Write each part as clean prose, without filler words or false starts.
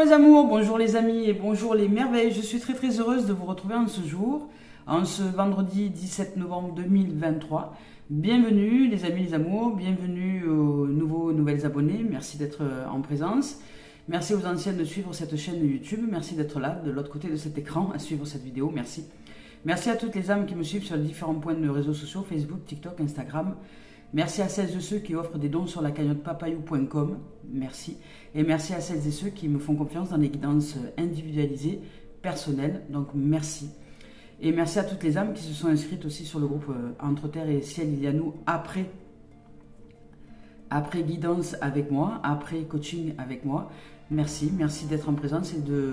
les amours, bonjour les amis et bonjour les merveilles. Je suis très heureuse de vous retrouver en ce jour, en ce vendredi 17 novembre 2023. Bienvenue les amis, les amours, bienvenue aux nouvelles abonnés. Merci d'être en présence. Merci aux anciennes de suivre cette chaîne YouTube. Merci d'être là, de l'autre côté de cet écran, à suivre cette vidéo. Merci. Merci à toutes les âmes qui me suivent sur les différents points de réseaux sociaux, Facebook, TikTok, Instagram. Merci à celles et ceux qui offrent des dons sur la cagnotte papayou.com. Merci. Et merci à celles et ceux qui me font confiance dans les guidances individualisées, personnelles. Donc merci. Et merci à toutes les âmes qui se sont inscrites aussi sur le groupe Entre Terre et Ciel, il y a nous après guidance avec moi, après coaching avec moi. Merci. Merci d'être en présence et de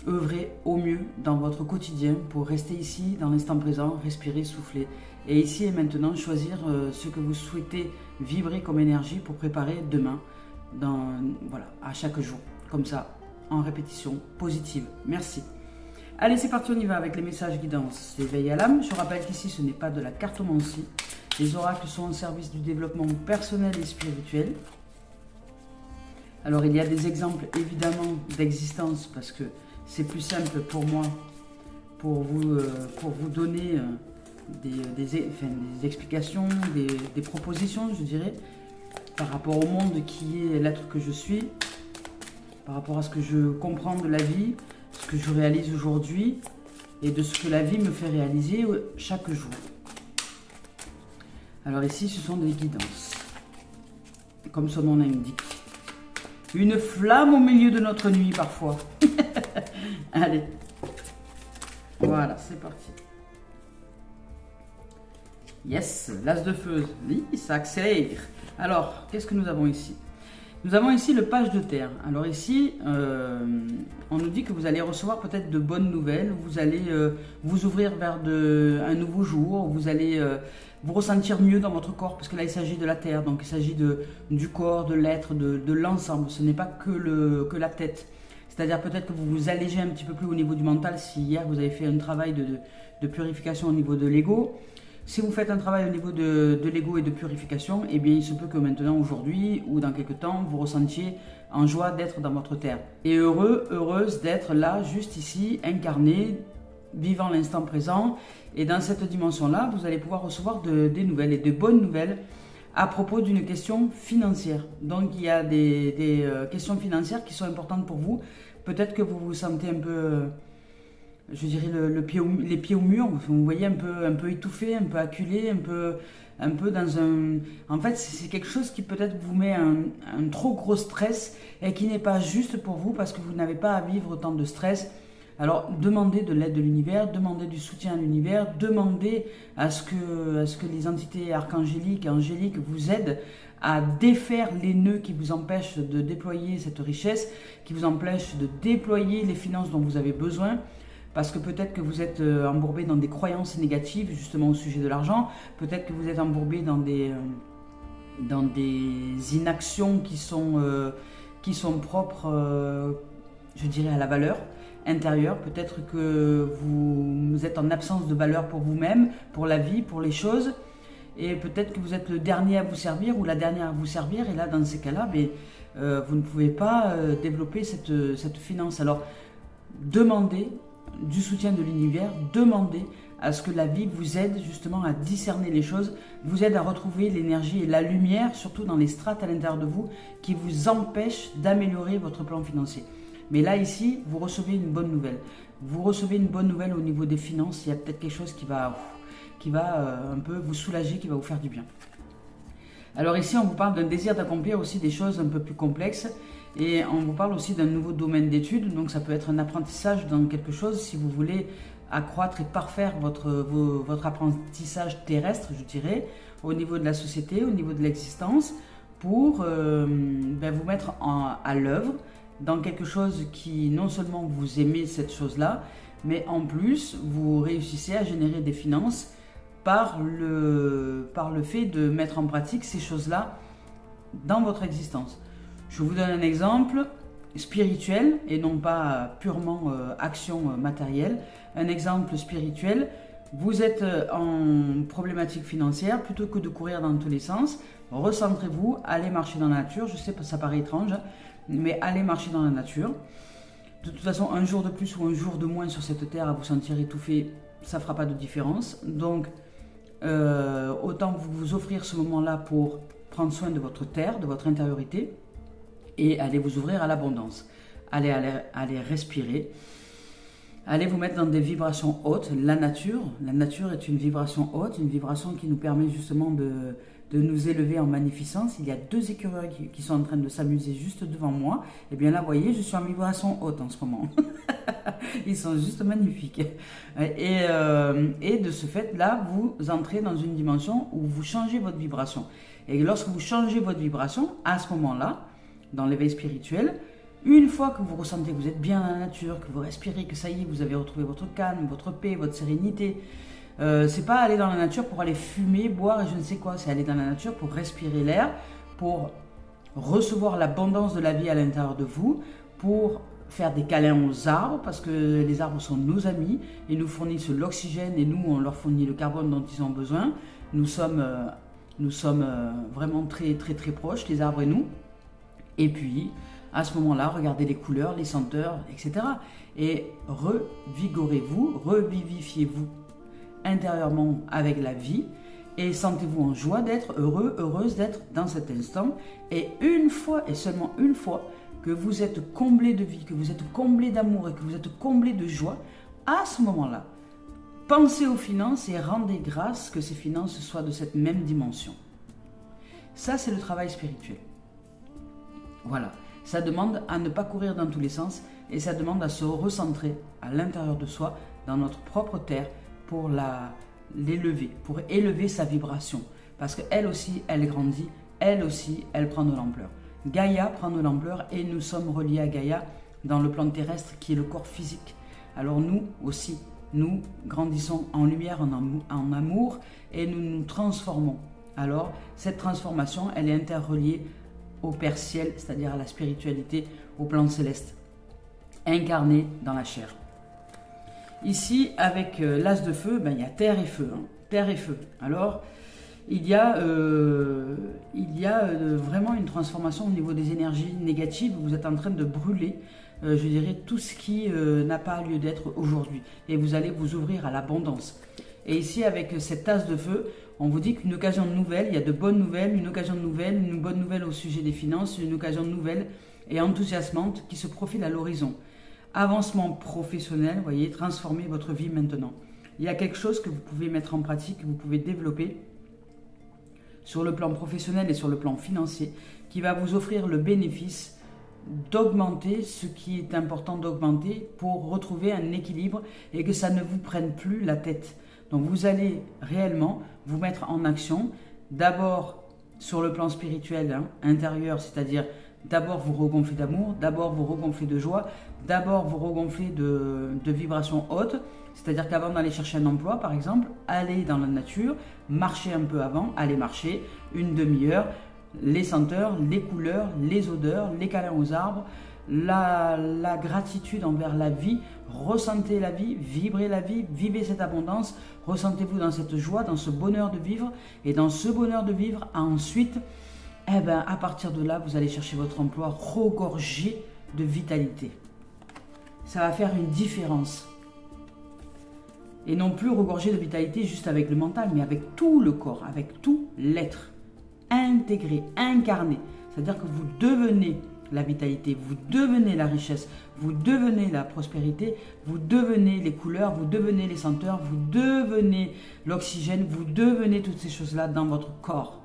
œuvrer au mieux dans votre quotidien pour rester ici, dans l'instant présent, respirer, souffler. Et ici et maintenant, choisir ce que vous souhaitez vibrer comme énergie pour préparer demain, voilà, à chaque jour. Comme ça, en répétition positive. Merci. Allez, c'est parti, on y va avec les messages guidance d'éveil à l'âme. Je rappelle qu'ici, ce n'est pas de la cartomancie. Les oracles sont au service du développement personnel et spirituel. Alors, il y a des exemples, évidemment, d'existence, parce que c'est plus simple pour moi, pour vous donner des explications, des propositions, je dirais, par rapport au monde qui est l'être que je suis, par rapport à ce que je comprends de la vie, ce que je réalise aujourd'hui et de ce que la vie me fait réaliser chaque jour. Alors ici, ce sont des guidances, comme son nom l'indique. Une flamme au milieu de notre nuit parfois. Allez, voilà, c'est parti. Yes, l'as de feu, oui, ça accélère. Alors, qu'est-ce que nous avons ici? Nous avons ici le page de terre. Alors ici, on nous dit que vous allez recevoir peut-être de bonnes nouvelles, vous allez vous ouvrir vers un nouveau jour, vous allez vous ressentir mieux dans votre corps, parce que là il s'agit de la terre, donc il s'agit du corps, de l'être, de l'ensemble, ce n'est pas que la tête. C'est-à-dire peut-être que vous vous allégez un petit peu plus au niveau du mental, si hier vous avez fait un travail de purification au niveau de l'ego. Si vous faites un travail au niveau de l'ego et de purification, eh bien il se peut que maintenant, aujourd'hui ou dans quelques temps, vous ressentiez en joie d'être dans votre terre. Et heureuse d'être là, juste ici, incarné, vivant l'instant présent. Et dans cette dimension-là, vous allez pouvoir recevoir des nouvelles et de bonnes nouvelles à propos d'une question financière. Donc il y a des questions financières qui sont importantes pour vous. Peut-être que vous vous sentez un peu... je dirais les pieds au mur, vous voyez un peu étouffé, un peu acculé, un peu dans un... En fait, c'est quelque chose qui peut-être vous met un trop gros stress et qui n'est pas juste pour vous parce que vous n'avez pas à vivre autant de stress. Alors, demandez de l'aide de l'univers, demandez du soutien à l'univers, demandez à ce que les entités archangéliques et angéliques vous aident à défaire les nœuds qui vous empêchent de déployer cette richesse, qui vous empêchent de déployer les finances dont vous avez besoin. Parce que peut-être que vous êtes embourbé dans des croyances négatives, justement au sujet de l'argent. Peut-être que vous êtes embourbé dans des inactions qui sont propres, je dirais, à la valeur intérieure. Peut-être que vous êtes en absence de valeur pour vous-même, pour la vie, pour les choses. Et peut-être que vous êtes le dernier à vous servir ou la dernière à vous servir. Et là, dans ces cas-là, vous ne pouvez pas développer cette finance. Alors, demandez du soutien de l'univers, demandez à ce que la vie vous aide justement à discerner les choses, vous aide à retrouver l'énergie et la lumière, surtout dans les strates à l'intérieur de vous, qui vous empêchent d'améliorer votre plan financier. Mais là, ici, vous recevez une bonne nouvelle. Vous recevez une bonne nouvelle au niveau des finances, il y a peut-être quelque chose qui va un peu vous soulager, qui va vous faire du bien. Alors ici, on vous parle d'un désir d'accomplir aussi des choses un peu plus complexes. Et on vous parle aussi d'un nouveau domaine d'études, donc ça peut être un apprentissage dans quelque chose si vous voulez accroître et parfaire votre apprentissage terrestre, je dirais, au niveau de la société, au niveau de l'existence, pour vous mettre à l'œuvre dans quelque chose qui non seulement vous aimez cette chose-là, mais en plus vous réussissez à générer des finances par le fait de mettre en pratique ces choses-là dans votre existence. Je vous donne un exemple spirituel et non pas purement action matérielle. Un exemple spirituel, vous êtes en problématique financière, plutôt que de courir dans tous les sens, recentrez-vous, allez marcher dans la nature. Je sais que ça paraît étrange, mais allez marcher dans la nature. De toute façon, un jour de plus ou un jour de moins sur cette terre à vous sentir étouffé, ça ne fera pas de différence. Donc, autant vous offrir ce moment-là pour prendre soin de votre terre, de votre intériorité, et allez vous ouvrir à l'abondance. Allez respirer. Allez vous mettre dans des vibrations hautes. La nature est une vibration haute, une vibration qui nous permet justement de nous élever en magnificence. Il y a 2 écureuils qui sont en train de s'amuser juste devant moi. Et bien là, vous voyez, je suis en vibration haute en ce moment. Ils sont juste magnifiques. Et de ce fait-là, vous entrez dans une dimension où vous changez votre vibration. Et lorsque vous changez votre vibration, à ce moment-là, dans l'éveil spirituel, une fois que vous ressentez que vous êtes bien dans la nature, que vous respirez, que ça y est, vous avez retrouvé votre calme, votre paix, votre sérénité, c'est pas aller dans la nature pour aller fumer, boire et je ne sais quoi, c'est aller dans la nature pour respirer l'air, pour recevoir l'abondance de la vie à l'intérieur de vous, pour faire des câlins aux arbres, parce que les arbres sont nos amis, ils nous fournissent l'oxygène et nous, on leur fournit le carbone dont ils ont besoin. Nous sommes vraiment très très très proches, les arbres et nous. Et puis, à ce moment-là, regardez les couleurs, les senteurs, etc. Et revigorez-vous, revivifiez-vous intérieurement avec la vie et sentez-vous en joie d'être heureux, heureuse d'être dans cet instant. Et une fois, et seulement une fois, que vous êtes comblé de vie, que vous êtes comblé d'amour et que vous êtes comblé de joie, à ce moment-là, pensez aux finances et rendez grâce que ces finances soient de cette même dimension. Ça, c'est le travail spirituel. Voilà. Ça demande à ne pas courir dans tous les sens et ça demande à se recentrer à l'intérieur de soi, dans notre propre terre, pour l'élever, pour élever sa vibration. Parce qu'elle aussi, elle grandit, elle aussi, elle prend de l'ampleur. Gaïa prend de l'ampleur et nous sommes reliés à Gaïa dans le plan terrestre qui est le corps physique. Alors nous aussi, nous grandissons en lumière, en amour et nous nous transformons. Alors cette transformation, elle est interreliée au Père Ciel, c'est-à-dire à la spiritualité, au plan céleste, incarné dans la chair. Ici, avec l'as de feu, il y a terre et feu. Terre et feu. Alors, il y a vraiment une transformation au niveau des énergies négatives. Vous êtes en train de brûler, je dirais, tout ce qui n'a pas lieu d'être aujourd'hui. Et vous allez vous ouvrir à l'abondance. Et ici, avec cette tasse de feu, on vous dit qu'une occasion nouvelle, il y a de bonnes nouvelles, une occasion nouvelle, une bonne nouvelle au sujet des finances, une occasion nouvelle et enthousiasmante qui se profile à l'horizon. Avancement professionnel, vous voyez, transformez votre vie maintenant. Il y a quelque chose que vous pouvez mettre en pratique, que vous pouvez développer sur le plan professionnel et sur le plan financier, qui va vous offrir le bénéfice d'augmenter ce qui est important d'augmenter pour retrouver un équilibre et que ça ne vous prenne plus la tête. Donc vous allez réellement vous mettre en action, d'abord sur le plan spirituel intérieur, c'est-à-dire d'abord vous regonfler d'amour, d'abord vous regonfler de joie, d'abord vous regonfler de vibrations hautes, c'est-à-dire qu'avant d'aller chercher un emploi par exemple, allez dans la nature, marchez un peu avant, allez marcher une demi-heure, les senteurs, les couleurs, les odeurs, les câlins aux arbres, la gratitude envers la vie, ressentez la vie, vibrez la vie, vivez cette abondance, ressentez-vous dans cette joie, dans ce bonheur de vivre, et dans ce bonheur de vivre, ensuite, à partir de là, vous allez chercher votre emploi regorgé de vitalité. Ça va faire une différence. Et non plus regorgé de vitalité juste avec le mental, mais avec tout le corps, avec tout l'être, intégré, incarné. C'est-à-dire que vous devenez la vitalité, vous devenez la richesse, vous devenez la prospérité, vous devenez les couleurs, vous devenez les senteurs, vous devenez l'oxygène, vous devenez toutes ces choses-là dans votre corps.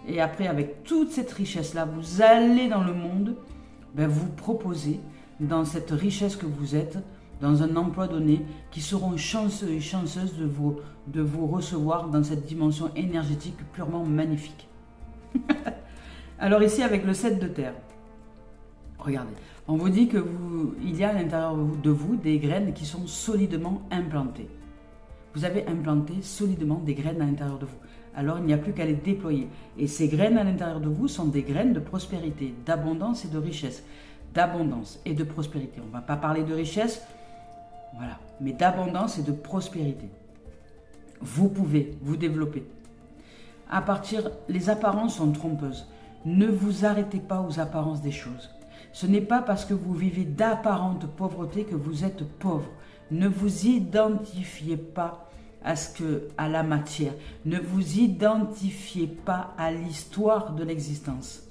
Et après, avec toute cette richesse-là, vous allez dans le monde, vous proposer dans cette richesse que vous êtes, dans un emploi donné, qui seront chanceux et chanceuses de vous recevoir dans cette dimension énergétique purement magnifique. Alors ici, avec le 7 de terre, regardez, on vous dit qu'il y a à l'intérieur de vous des graines qui sont solidement implantées. Vous avez implanté solidement des graines à l'intérieur de vous. Alors il n'y a plus qu'à les déployer. Et ces graines à l'intérieur de vous sont des graines de prospérité, d'abondance et de richesse. D'abondance et de prospérité. On ne va pas parler de richesse, voilà, mais d'abondance et de prospérité. Vous pouvez vous développer. Les apparences sont trompeuses. Ne vous arrêtez pas aux apparences des choses. Ce n'est pas parce que vous vivez d'apparente pauvreté que vous êtes pauvre. Ne vous identifiez pas à la matière. Ne vous identifiez pas à l'histoire de l'existence.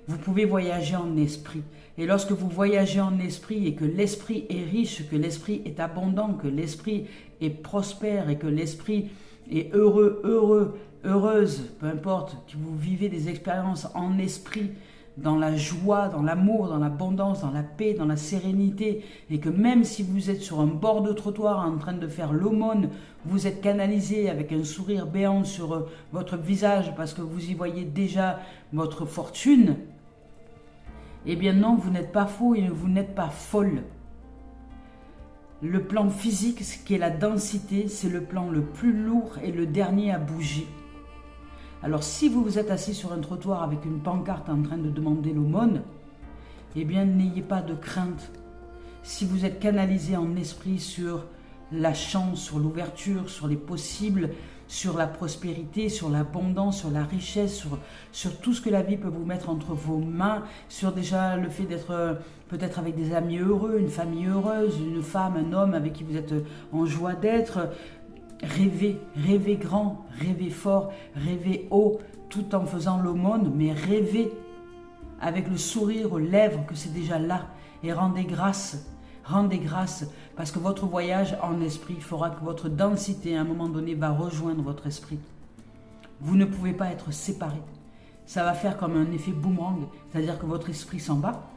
Vous pouvez voyager en esprit. Et lorsque vous voyagez en esprit et que l'esprit est riche, que l'esprit est abondant, que l'esprit est prospère et que l'esprit est heureuse, peu importe, que vous vivez des expériences en esprit, dans la joie, dans l'amour, dans l'abondance, dans la paix, dans la sérénité, et que même si vous êtes sur un bord de trottoir en train de faire l'aumône, vous êtes canalisé avec un sourire béant sur votre visage parce que vous y voyez déjà votre fortune, eh bien non, vous n'êtes pas faux et vous n'êtes pas folle. Le plan physique, ce qui est la densité, c'est le plan le plus lourd et le dernier à bouger. Alors si vous vous êtes assis sur un trottoir avec une pancarte en train de demander l'aumône, eh bien n'ayez pas de crainte. Si vous êtes canalisé en esprit sur la chance, sur l'ouverture, sur les possibles, sur la prospérité, sur l'abondance, sur la richesse, sur tout ce que la vie peut vous mettre entre vos mains, sur déjà le fait d'être peut-être avec des amis heureux, une famille heureuse, une femme, un homme avec qui vous êtes en joie d'être. Rêvez, rêvez grand, rêvez fort, rêvez haut, tout en faisant l'aumône, mais rêvez avec le sourire aux lèvres que c'est déjà là. Et rendez grâce, parce que votre voyage en esprit fera que votre densité, à un moment donné, va rejoindre votre esprit. Vous ne pouvez pas être séparés. Ça va faire comme un effet boomerang, c'est-à-dire que votre esprit s'en va.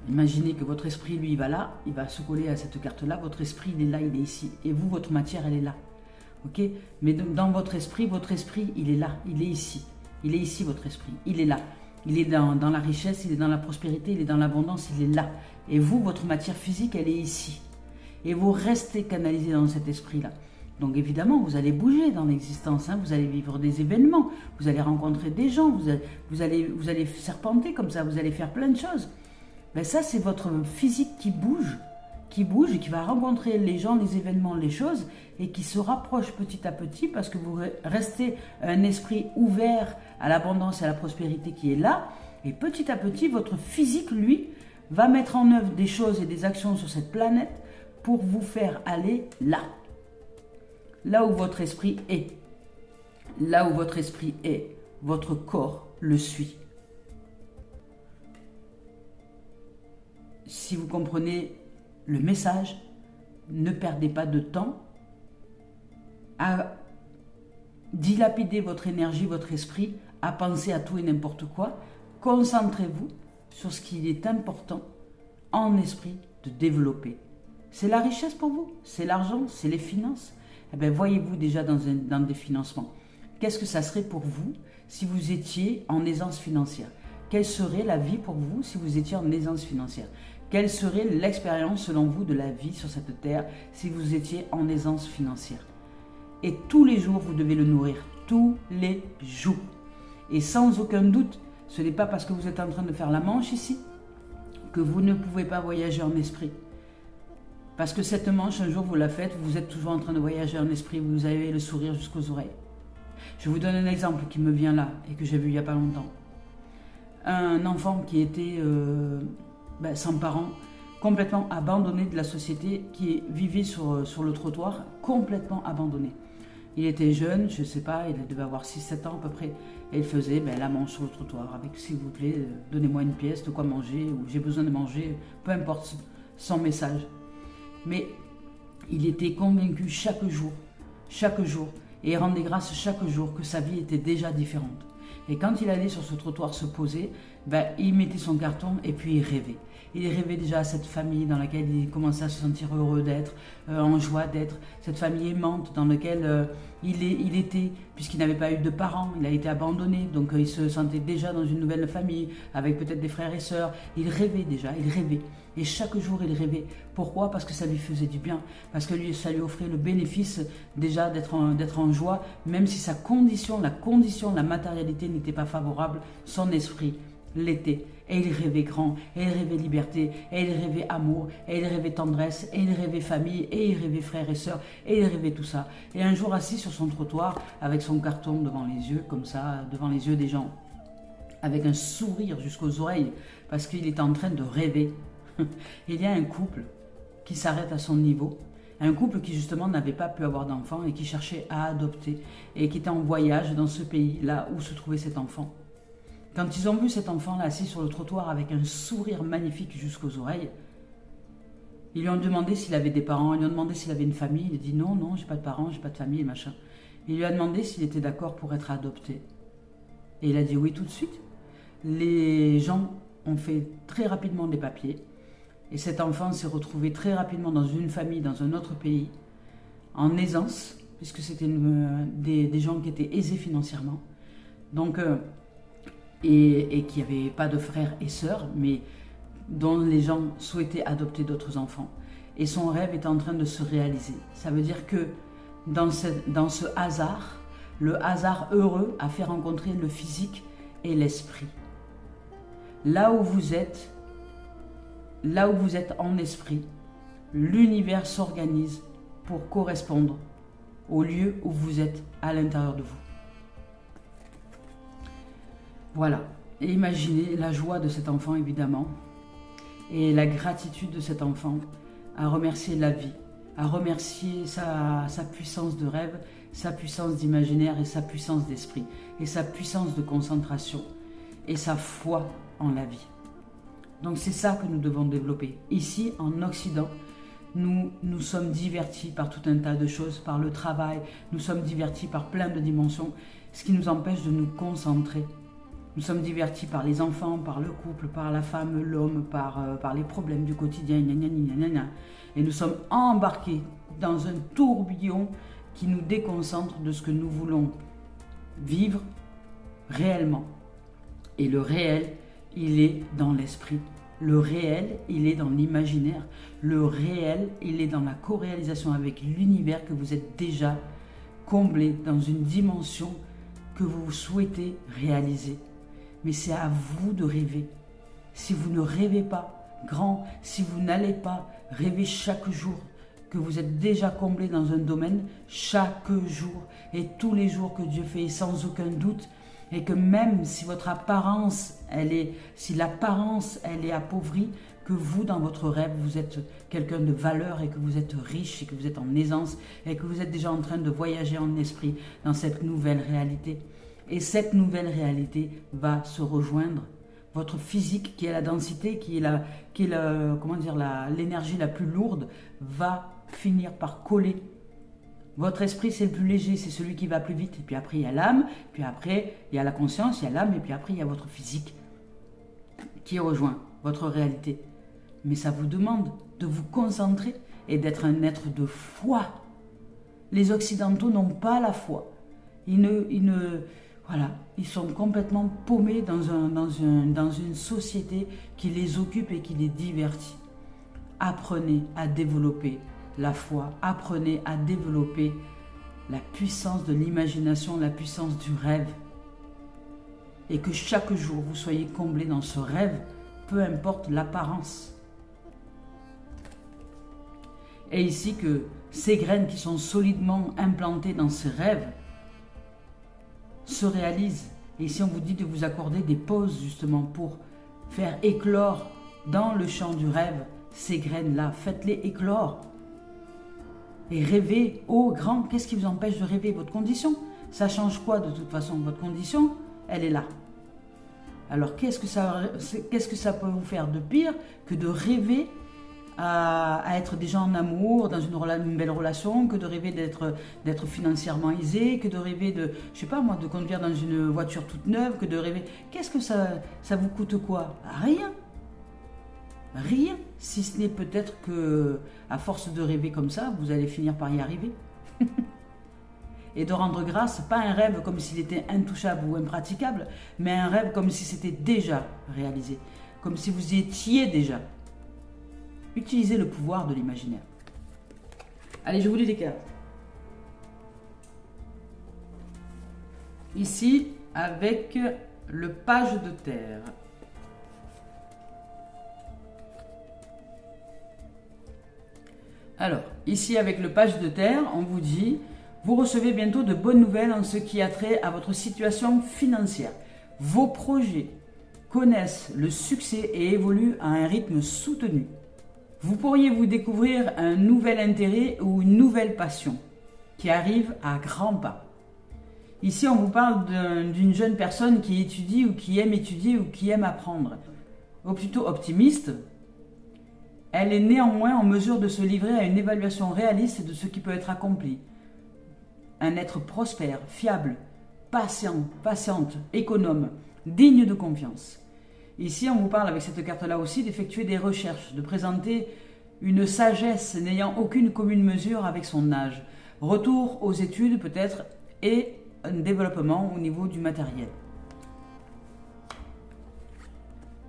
Imaginez que votre esprit, lui, il va là, il va se coller à cette carte-là, votre esprit, il est là, il est ici. Et vous, votre matière, elle est là. Ok? Mais dans votre esprit, il est là, il est ici. Il est ici, votre esprit, il est là. Il est dans la richesse, il est dans la prospérité, il est dans l'abondance, il est là. Et vous, votre matière physique, elle est ici. Et vous restez canalisé dans cet esprit-là. Donc évidemment, vous allez bouger dans l'existence, hein, vous allez vivre des événements, vous allez rencontrer des gens, vous allez serpenter comme ça, vous allez faire plein de choses. Ben ça, c'est votre physique qui bouge et qui va rencontrer les gens, les événements, les choses, et qui se rapproche petit à petit parce que vous restez un esprit ouvert à l'abondance et à la prospérité qui est là, et petit à petit, votre physique, lui, va mettre en œuvre des choses et des actions sur cette planète pour vous faire aller là où votre esprit est. Là où votre esprit est, votre corps le suit. Si vous comprenez le message, ne perdez pas de temps à dilapider votre énergie, votre esprit, à penser à tout et n'importe quoi. Concentrez-vous sur ce qu'il est important en esprit de développer. C'est la richesse pour vous, c'est l'argent, c'est les finances. Eh bien, voyez-vous déjà dans des financements. Qu'est-ce que ça serait pour vous si vous étiez en aisance financière? Quelle serait la vie pour vous si vous étiez en aisance financière? Quelle serait l'expérience selon vous de la vie sur cette terre si vous étiez en aisance financière? Et tous les jours, vous devez le nourrir. Tous les jours. Et sans aucun doute, ce n'est pas parce que vous êtes en train de faire la manche ici que vous ne pouvez pas voyager en esprit. Parce que cette manche, un jour vous la faites, vous êtes toujours en train de voyager en esprit, vous avez le sourire jusqu'aux oreilles. Je vous donne un exemple qui me vient là et que j'ai vu il n'y a pas longtemps. Un enfant qui était sans parents, complètement abandonné de la société, qui vivait sur le trottoir, complètement abandonné. Il était jeune, je ne sais pas, il devait avoir 6-7 ans à peu près, et il faisait la manche sur le trottoir avec, s'il vous plaît, donnez-moi une pièce, de quoi manger, ou j'ai besoin de manger, peu importe son message. Mais il était convaincu chaque jour, et il rendait grâce chaque jour que sa vie était déjà différente. Et quand il allait sur ce trottoir se poser, il mettait son carton et puis il rêvait. Il rêvait déjà à cette famille dans laquelle il commençait à se sentir heureux d'être, en joie d'être, cette famille aimante dans laquelle il était, puisqu'il n'avait pas eu de parents, il a été abandonné, donc il se sentait déjà dans une nouvelle famille, avec peut-être des frères et sœurs. Il rêvait déjà, il rêvait. Et chaque jour, il rêvait. Pourquoi? Parce que ça lui faisait du bien, parce que ça lui offrait le bénéfice déjà d'être en joie, même si la condition, la matérialité n'était pas favorable, son esprit l'était. Et il rêvait grand, et il rêvait liberté, et il rêvait amour, et il rêvait tendresse, et il rêvait famille, et il rêvait frères et sœurs, et il rêvait tout ça. Et un jour assis sur son trottoir, avec son carton devant les yeux, comme ça, devant les yeux des gens, avec un sourire jusqu'aux oreilles, parce qu'il est en train de rêver. Il y a un couple qui s'arrête à son niveau, un couple qui justement n'avait pas pu avoir d'enfant et qui cherchait à adopter et qui était en voyage dans ce pays, là où se trouvait cet enfant. Quand ils ont vu cet enfant-là assis sur le trottoir avec un sourire magnifique jusqu'aux oreilles, ils lui ont demandé s'il avait des parents, ils lui ont demandé s'il avait une famille. Il a dit non, non, j'ai pas de parents, j'ai pas de famille, machin. Il lui a demandé s'il était d'accord pour être adopté. Et il a dit oui tout de suite. Les gens ont fait très rapidement des papiers. Et cet enfant s'est retrouvé très rapidement dans une famille, dans un autre pays, en aisance, puisque c'était des gens qui étaient aisés financièrement. Donc, et qui n'avaient pas de frères et sœurs, mais dont les gens souhaitaient adopter d'autres enfants. Et son rêve est en train de se réaliser. Ça veut dire que dans ce hasard, le hasard heureux a fait rencontrer le physique et l'esprit. Là où vous êtes en esprit, l'univers s'organise pour correspondre au lieu où vous êtes à l'intérieur de vous. Voilà. Et imaginez la joie de cet enfant, évidemment, et la gratitude de cet enfant à remercier la vie, à remercier sa puissance de rêve, sa puissance d'imaginaire et sa puissance d'esprit, et sa puissance de concentration, et sa foi en la vie. Donc c'est ça que nous devons développer. Ici, en Occident, nous sommes divertis par tout un tas de choses, par le travail, nous sommes divertis par plein de dimensions, ce qui nous empêche de nous concentrer. Nous sommes divertis par les enfants, par le couple, par la femme, l'homme, par les problèmes du quotidien, et nous sommes embarqués dans un tourbillon qui nous déconcentre de ce que nous voulons vivre réellement. Et le réel, il est dans l'esprit. Le réel, il est dans l'imaginaire. Le réel, il est dans la co-réalisation avec l'univers que vous êtes déjà comblé dans une dimension que vous souhaitez réaliser. Mais c'est à vous de rêver. Si vous ne rêvez pas grand, si vous n'allez pas rêver chaque jour que vous êtes déjà comblé dans un domaine, chaque jour et tous les jours que Dieu fait sans aucun doute, et que même si votre apparence, si l'apparence elle est appauvrie, que vous dans votre rêve vous êtes quelqu'un de valeur et que vous êtes riche et que vous êtes en aisance et que vous êtes déjà en train de voyager en esprit dans cette nouvelle réalité. Et cette nouvelle réalité va se rejoindre. Votre physique, qui est la densité, qui est l'énergie la plus lourde, va finir par coller. Votre esprit, c'est le plus léger, c'est celui qui va plus vite. Et puis après, il y a l'âme, puis après, il y a la conscience, il y a l'âme, et puis après, il y a votre physique qui rejoint votre réalité. Mais ça vous demande de vous concentrer et d'être un être de foi. Les Occidentaux n'ont pas la foi. Ils sont complètement paumés dans une société qui les occupe et qui les divertit. Apprenez à développer la foi, apprenez à développer la puissance de l'imagination, la puissance du rêve. Et que chaque jour, vous soyez comblés dans ce rêve, peu importe l'apparence. Et ici que ces graines qui sont solidement implantées dans ce rêve se réalisent. Et ici on vous dit de vous accorder des pauses justement pour faire éclore dans le champ du rêve ces graines-là. Faites-les éclore. Et rêvez haut, grand. Qu'est-ce qui vous empêche de rêver? Votre condition. Ça change quoi de toute façon? Votre condition, elle est là. Alors qu'est-ce que ça peut vous faire de pire que de rêver à être déjà en amour, dans une belle relation, que de rêver d'être financièrement aisé, que de rêver de conduire dans une voiture toute neuve, que de rêver... Qu'est-ce que ça vous coûte quoi? Rien. Rien, si ce n'est peut-être que, à force de rêver comme ça, vous allez finir par y arriver. Et de rendre grâce, pas un rêve comme s'il était intouchable ou impraticable, mais un rêve comme si c'était déjà réalisé, comme si vous y étiez déjà. Utilisez le pouvoir de l'imaginaire. Allez, je vous lis les cartes. Ici, avec le page de terre. Alors, ici avec le page de terre, on vous dit, vous recevez bientôt de bonnes nouvelles en ce qui a trait à votre situation financière. Vos projets connaissent le succès et évoluent à un rythme soutenu. Vous pourriez vous découvrir un nouvel intérêt ou une nouvelle passion qui arrive à grands pas. Ici, on vous parle d'une jeune personne qui étudie ou qui aime étudier ou qui aime apprendre. Ou plutôt optimiste, elle est néanmoins en mesure de se livrer à une évaluation réaliste de ce qui peut être accompli. Un être prospère, fiable, patient, patiente, économe, digne de confiance. Ici, on vous parle avec cette carte-là aussi d'effectuer des recherches, de présenter une sagesse n'ayant aucune commune mesure avec son âge. Retour aux études peut-être et un développement au niveau du matériel.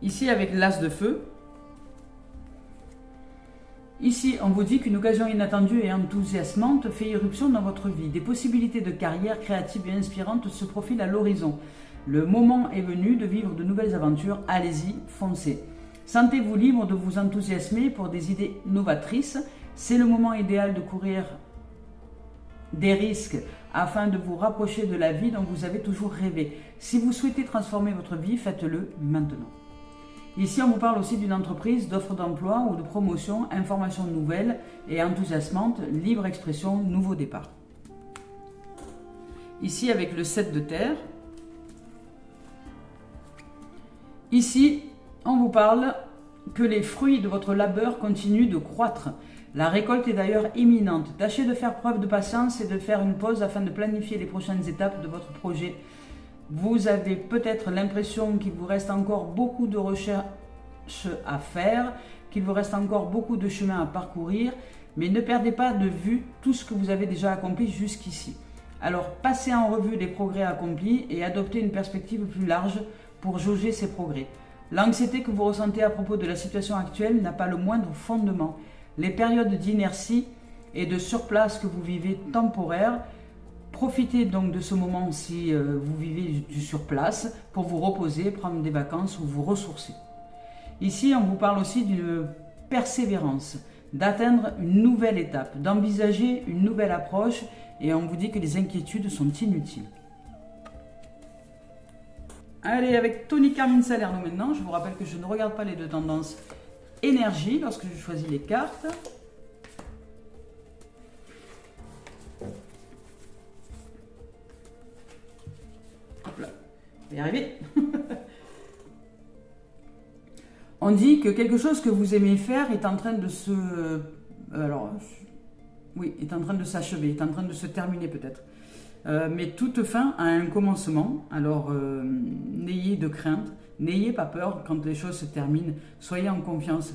Ici, avec l'as de feu, ici, on vous dit qu'une occasion inattendue et enthousiasmante fait irruption dans votre vie. Des possibilités de carrière créatives et inspirantes se profilent à l'horizon. Le moment est venu de vivre de nouvelles aventures. Allez-y, foncez. Sentez-vous libre de vous enthousiasmer pour des idées novatrices. C'est le moment idéal de courir des risques afin de vous rapprocher de la vie dont vous avez toujours rêvé. Si vous souhaitez transformer votre vie, faites-le maintenant. Ici, on vous parle aussi d'une entreprise, d'offres d'emploi ou de promotion, informations nouvelles et enthousiasmantes, libre expression, nouveau départ. Ici, avec le 7 de terre, ici, on vous parle que les fruits de votre labeur continuent de croître. La récolte est d'ailleurs imminente. Tâchez de faire preuve de patience et de faire une pause afin de planifier les prochaines étapes de votre projet. Vous avez peut-être l'impression qu'il vous reste encore beaucoup de recherches à faire, qu'il vous reste encore beaucoup de chemin à parcourir, mais ne perdez pas de vue tout ce que vous avez déjà accompli jusqu'ici. Alors, passez en revue les progrès accomplis et adoptez une perspective plus large pour jauger ces progrès. L'anxiété que vous ressentez à propos de la situation actuelle n'a pas le moindre fondement. Les périodes d'inertie et de surplace que vous vivez temporaires, profitez donc de ce moment si vous vivez du surplace pour vous reposer, prendre des vacances ou vous ressourcer. Ici, on vous parle aussi d'une persévérance, d'atteindre une nouvelle étape, d'envisager une nouvelle approche et on vous dit que les inquiétudes sont inutiles. Allez, avec Tony Carmine Salerno maintenant, je vous rappelle que je ne regarde pas les deux tendances énergie lorsque je choisis les cartes. Hop là, je vais y arriver. On dit que quelque chose que vous aimez faire est en train de se... est en train de s'achever, est en train de se terminer peut-être. Mais toute fin a un commencement, alors n'ayez de crainte, n'ayez pas peur quand les choses se terminent, soyez en confiance.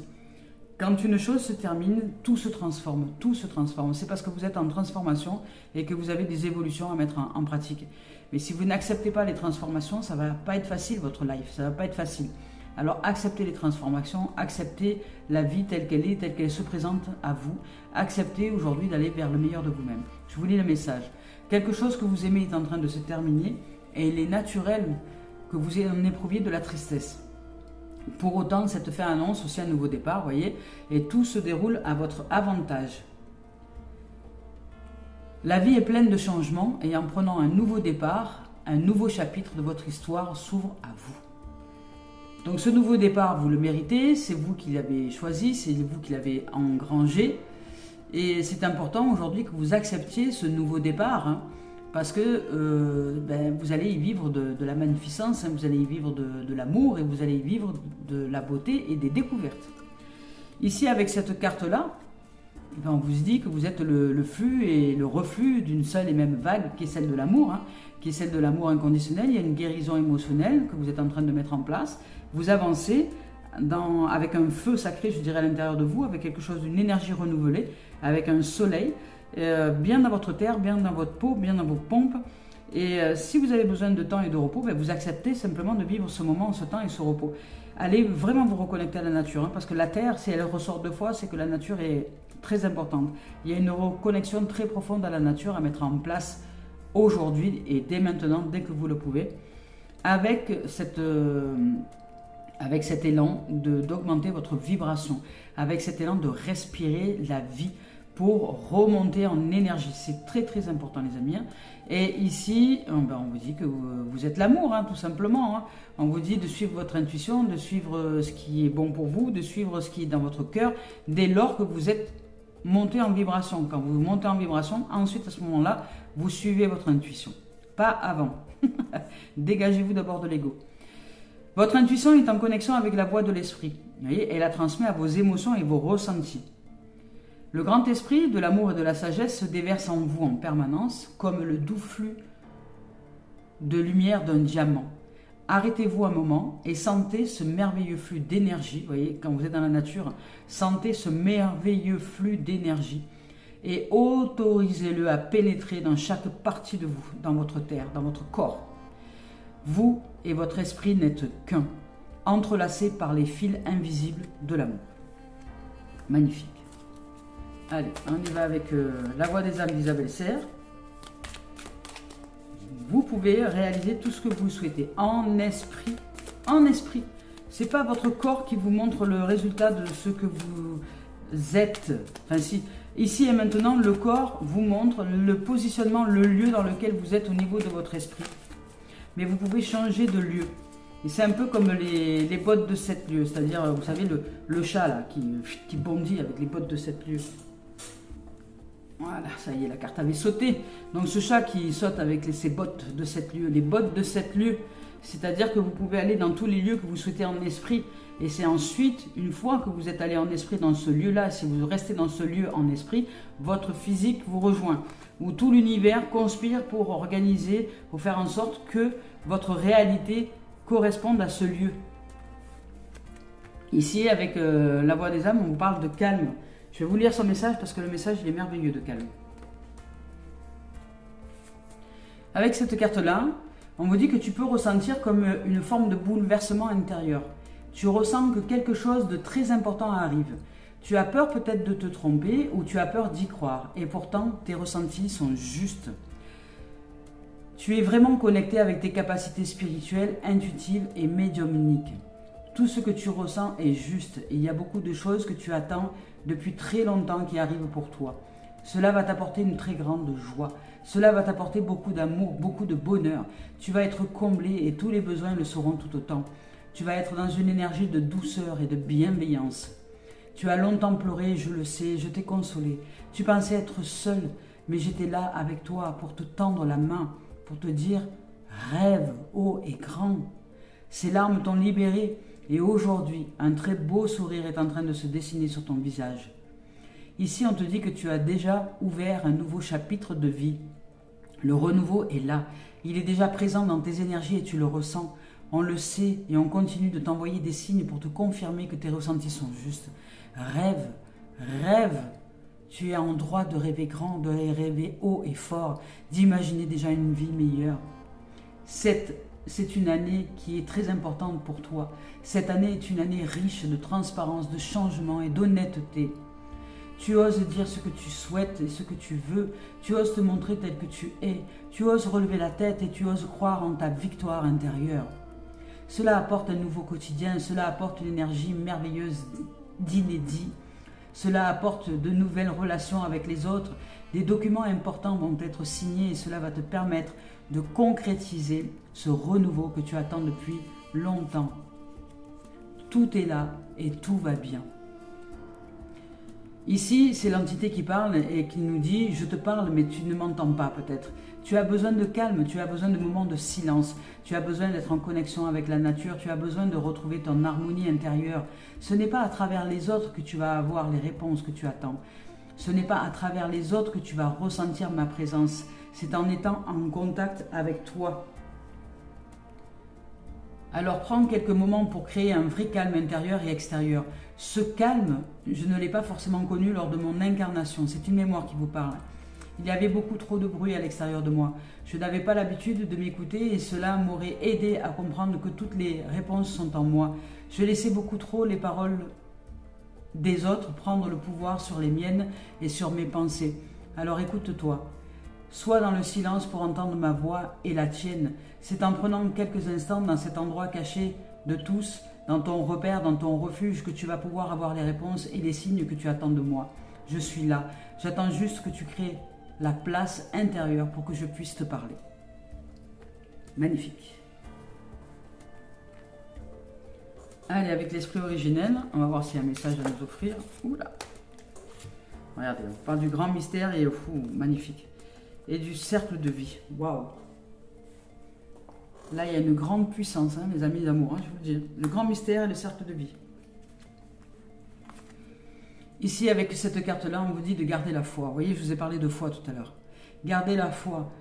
Quand une chose se termine, tout se transforme, tout se transforme. C'est parce que vous êtes en transformation et que vous avez des évolutions à mettre en pratique. Mais si vous n'acceptez pas les transformations, ça ne va pas être facile votre life, ça ne va pas être facile. Alors acceptez les transformations, acceptez la vie telle qu'elle se présente à vous. Acceptez aujourd'hui d'aller vers le meilleur de vous-même. Je vous lis le message. Quelque chose que vous aimez est en train de se terminer et il est naturel que vous en éprouviez de la tristesse. Pour autant, cette fin annonce aussi un nouveau départ, voyez, et tout se déroule à votre avantage. La vie est pleine de changements et en prenant un nouveau départ, un nouveau chapitre de votre histoire s'ouvre à vous. Donc ce nouveau départ, vous le méritez, c'est vous qui l'avez choisi, c'est vous qui l'avez engrangé. Et c'est important aujourd'hui que vous acceptiez ce nouveau départ, hein, parce que vous allez y vivre de la magnificence, hein, vous allez y vivre de l'amour et vous allez y vivre de la beauté et des découvertes. Ici, avec cette carte-là, on vous dit que vous êtes le flux et le reflux d'une seule et même vague qui est celle de l'amour, hein, qui est celle de l'amour inconditionnel. Il y a une guérison émotionnelle que vous êtes en train de mettre en place. Vous avancez avec un feu sacré, je dirais, à l'intérieur de vous, avec quelque chose d'une énergie renouvelée, avec un soleil, bien dans votre terre, bien dans votre peau, bien dans vos pompes. Et si vous avez besoin de temps et de repos, vous acceptez simplement de vivre ce moment, ce temps et ce repos. Allez vraiment vous reconnecter à la nature, hein, parce que la terre, si elle ressort deux fois, c'est que la nature est très importante. Il y a une reconnexion très profonde à la nature à mettre en place aujourd'hui et dès maintenant, dès que vous le pouvez, avec cet élan d'augmenter votre vibration, avec cet élan de respirer la vie pour remonter en énergie. C'est très très important les amis. Et ici, on vous dit que vous êtes l'amour, tout simplement. On vous dit de suivre votre intuition, de suivre ce qui est bon pour vous, de suivre ce qui est dans votre cœur, dès lors que vous êtes monté en vibration. Quand vous montez en vibration, ensuite à ce moment-là, vous suivez votre intuition. Pas avant. Dégagez-vous d'abord de l'ego. Votre intuition est en connexion avec la voix de l'esprit. Vous voyez, elle la transmet à vos émotions et vos ressentis. Le grand esprit de l'amour et de la sagesse se déverse en vous en permanence comme le doux flux de lumière d'un diamant. Arrêtez-vous un moment et sentez ce merveilleux flux d'énergie. Vous voyez, quand vous êtes dans la nature, sentez ce merveilleux flux d'énergie et autorisez-le à pénétrer dans chaque partie de vous, dans votre terre, dans votre corps. Vous et votre esprit n'êtes qu'un, entrelacés par les fils invisibles de l'amour. Magnifique. Allez, on y va avec la voix des âmes d'Isabelle Serre. Vous pouvez réaliser tout ce que vous souhaitez en esprit. En esprit. Ce n'est pas votre corps qui vous montre le résultat de ce que vous êtes. Enfin, si, ici et maintenant, le corps vous montre le positionnement, le lieu dans lequel vous êtes au niveau de votre esprit. Mais vous pouvez changer de lieu. Et c'est un peu comme les bottes de 7 lieues. C'est-à-dire, vous savez, le chat là, qui bondit avec les bottes de 7 lieues. Voilà, ça y est, la carte avait sauté. Donc ce chat qui saute avec ses bottes de 7 lieues, les bottes de 7 lieues, c'est-à-dire que vous pouvez aller dans tous les lieux que vous souhaitez en esprit. Et c'est ensuite, une fois que vous êtes allé en esprit dans ce lieu-là, si vous restez dans ce lieu en esprit, votre physique vous rejoint. Où tout l'univers conspire pour organiser, pour faire en sorte que votre réalité corresponde à ce lieu. Ici, avec la voix des âmes, on vous parle de calme. Je vais vous lire son message parce que le message il est merveilleux de calme. Avec cette carte-là, on vous dit que tu peux ressentir comme une forme de bouleversement intérieur. Tu ressens que quelque chose de très important arrive. Tu as peur peut-être de te tromper ou tu as peur d'y croire. Et pourtant, tes ressentis sont justes. Tu es vraiment connecté avec tes capacités spirituelles, intuitives et médiumniques. Tout ce que tu ressens est juste. Et il y a beaucoup de choses que tu attends depuis très longtemps qui arrivent pour toi. Cela va t'apporter une très grande joie. Cela va t'apporter beaucoup d'amour, beaucoup de bonheur. Tu vas être comblé et tous les besoins le seront tout autant. Tu vas être dans une énergie de douceur et de bienveillance. Tu as longtemps pleuré, je le sais, je t'ai consolé. Tu pensais être seul, mais j'étais là avec toi pour te tendre la main, pour te dire « rêve haut et grand ». Ces larmes t'ont libéré. Et aujourd'hui, un très beau sourire est en train de se dessiner sur ton visage. Ici, on te dit que tu as déjà ouvert un nouveau chapitre de vie. Le renouveau est là. Il est déjà présent dans tes énergies et tu le ressens. On le sait et on continue de t'envoyer des signes pour te confirmer que tes ressentis sont justes. Rêve, rêve. Tu es en droit de rêver grand, de rêver haut et fort, d'imaginer déjà une vie meilleure. C'est une année qui est très importante pour toi. Cette année est une année riche de transparence, de changement et d'honnêteté. Tu oses dire ce que tu souhaites et ce que tu veux. Tu oses te montrer tel que tu es. Tu oses relever la tête et tu oses croire en ta victoire intérieure. Cela apporte un nouveau quotidien. Cela apporte une énergie merveilleuse d'inédit. Cela apporte de nouvelles relations avec les autres. Des documents importants vont être signés et cela va te permettre de concrétiser ce renouveau que tu attends depuis longtemps. Tout est là et tout va bien. Ici, c'est l'entité qui parle et qui nous dit « je te parle mais tu ne m'entends pas peut-être ». Tu as besoin de calme, tu as besoin de moments de silence, tu as besoin d'être en connexion avec la nature, tu as besoin de retrouver ton harmonie intérieure. Ce n'est pas à travers les autres que tu vas avoir les réponses que tu attends. Ce n'est pas à travers les autres que tu vas ressentir ma présence. C'est en étant en contact avec toi. Alors prends quelques moments pour créer un vrai calme intérieur et extérieur. Ce calme, je ne l'ai pas forcément connu lors de mon incarnation. C'est une mémoire qui vous parle. Il y avait beaucoup trop de bruit à l'extérieur de moi. Je n'avais pas l'habitude de m'écouter et cela m'aurait aidé à comprendre que toutes les réponses sont en moi. Je laissais beaucoup trop les paroles des autres prendre le pouvoir sur les miennes et sur mes pensées. Alors écoute-toi. Sois dans le silence pour entendre ma voix et la tienne. C'est en prenant quelques instants dans cet endroit caché de tous, dans ton repère, dans ton refuge, que tu vas pouvoir avoir les réponses et les signes que tu attends de moi. je suis là. J'attends juste que tu crées la place intérieure pour que je puisse te parler. Magnifique. Allez, avec l'esprit originel, on va voir s'il y a un message à nous offrir. Oula. Regardez, on parle du grand mystère et magnifique. Et du cercle de vie. Waouh. Là, il y a une grande puissance, hein, les amis d'amour, hein, je vous le dis. Le grand mystère et le cercle de vie. Ici, avec cette carte-là, on vous dit de garder la foi. Vous voyez, je vous ai parlé de foi tout à l'heure. Gardez la foi.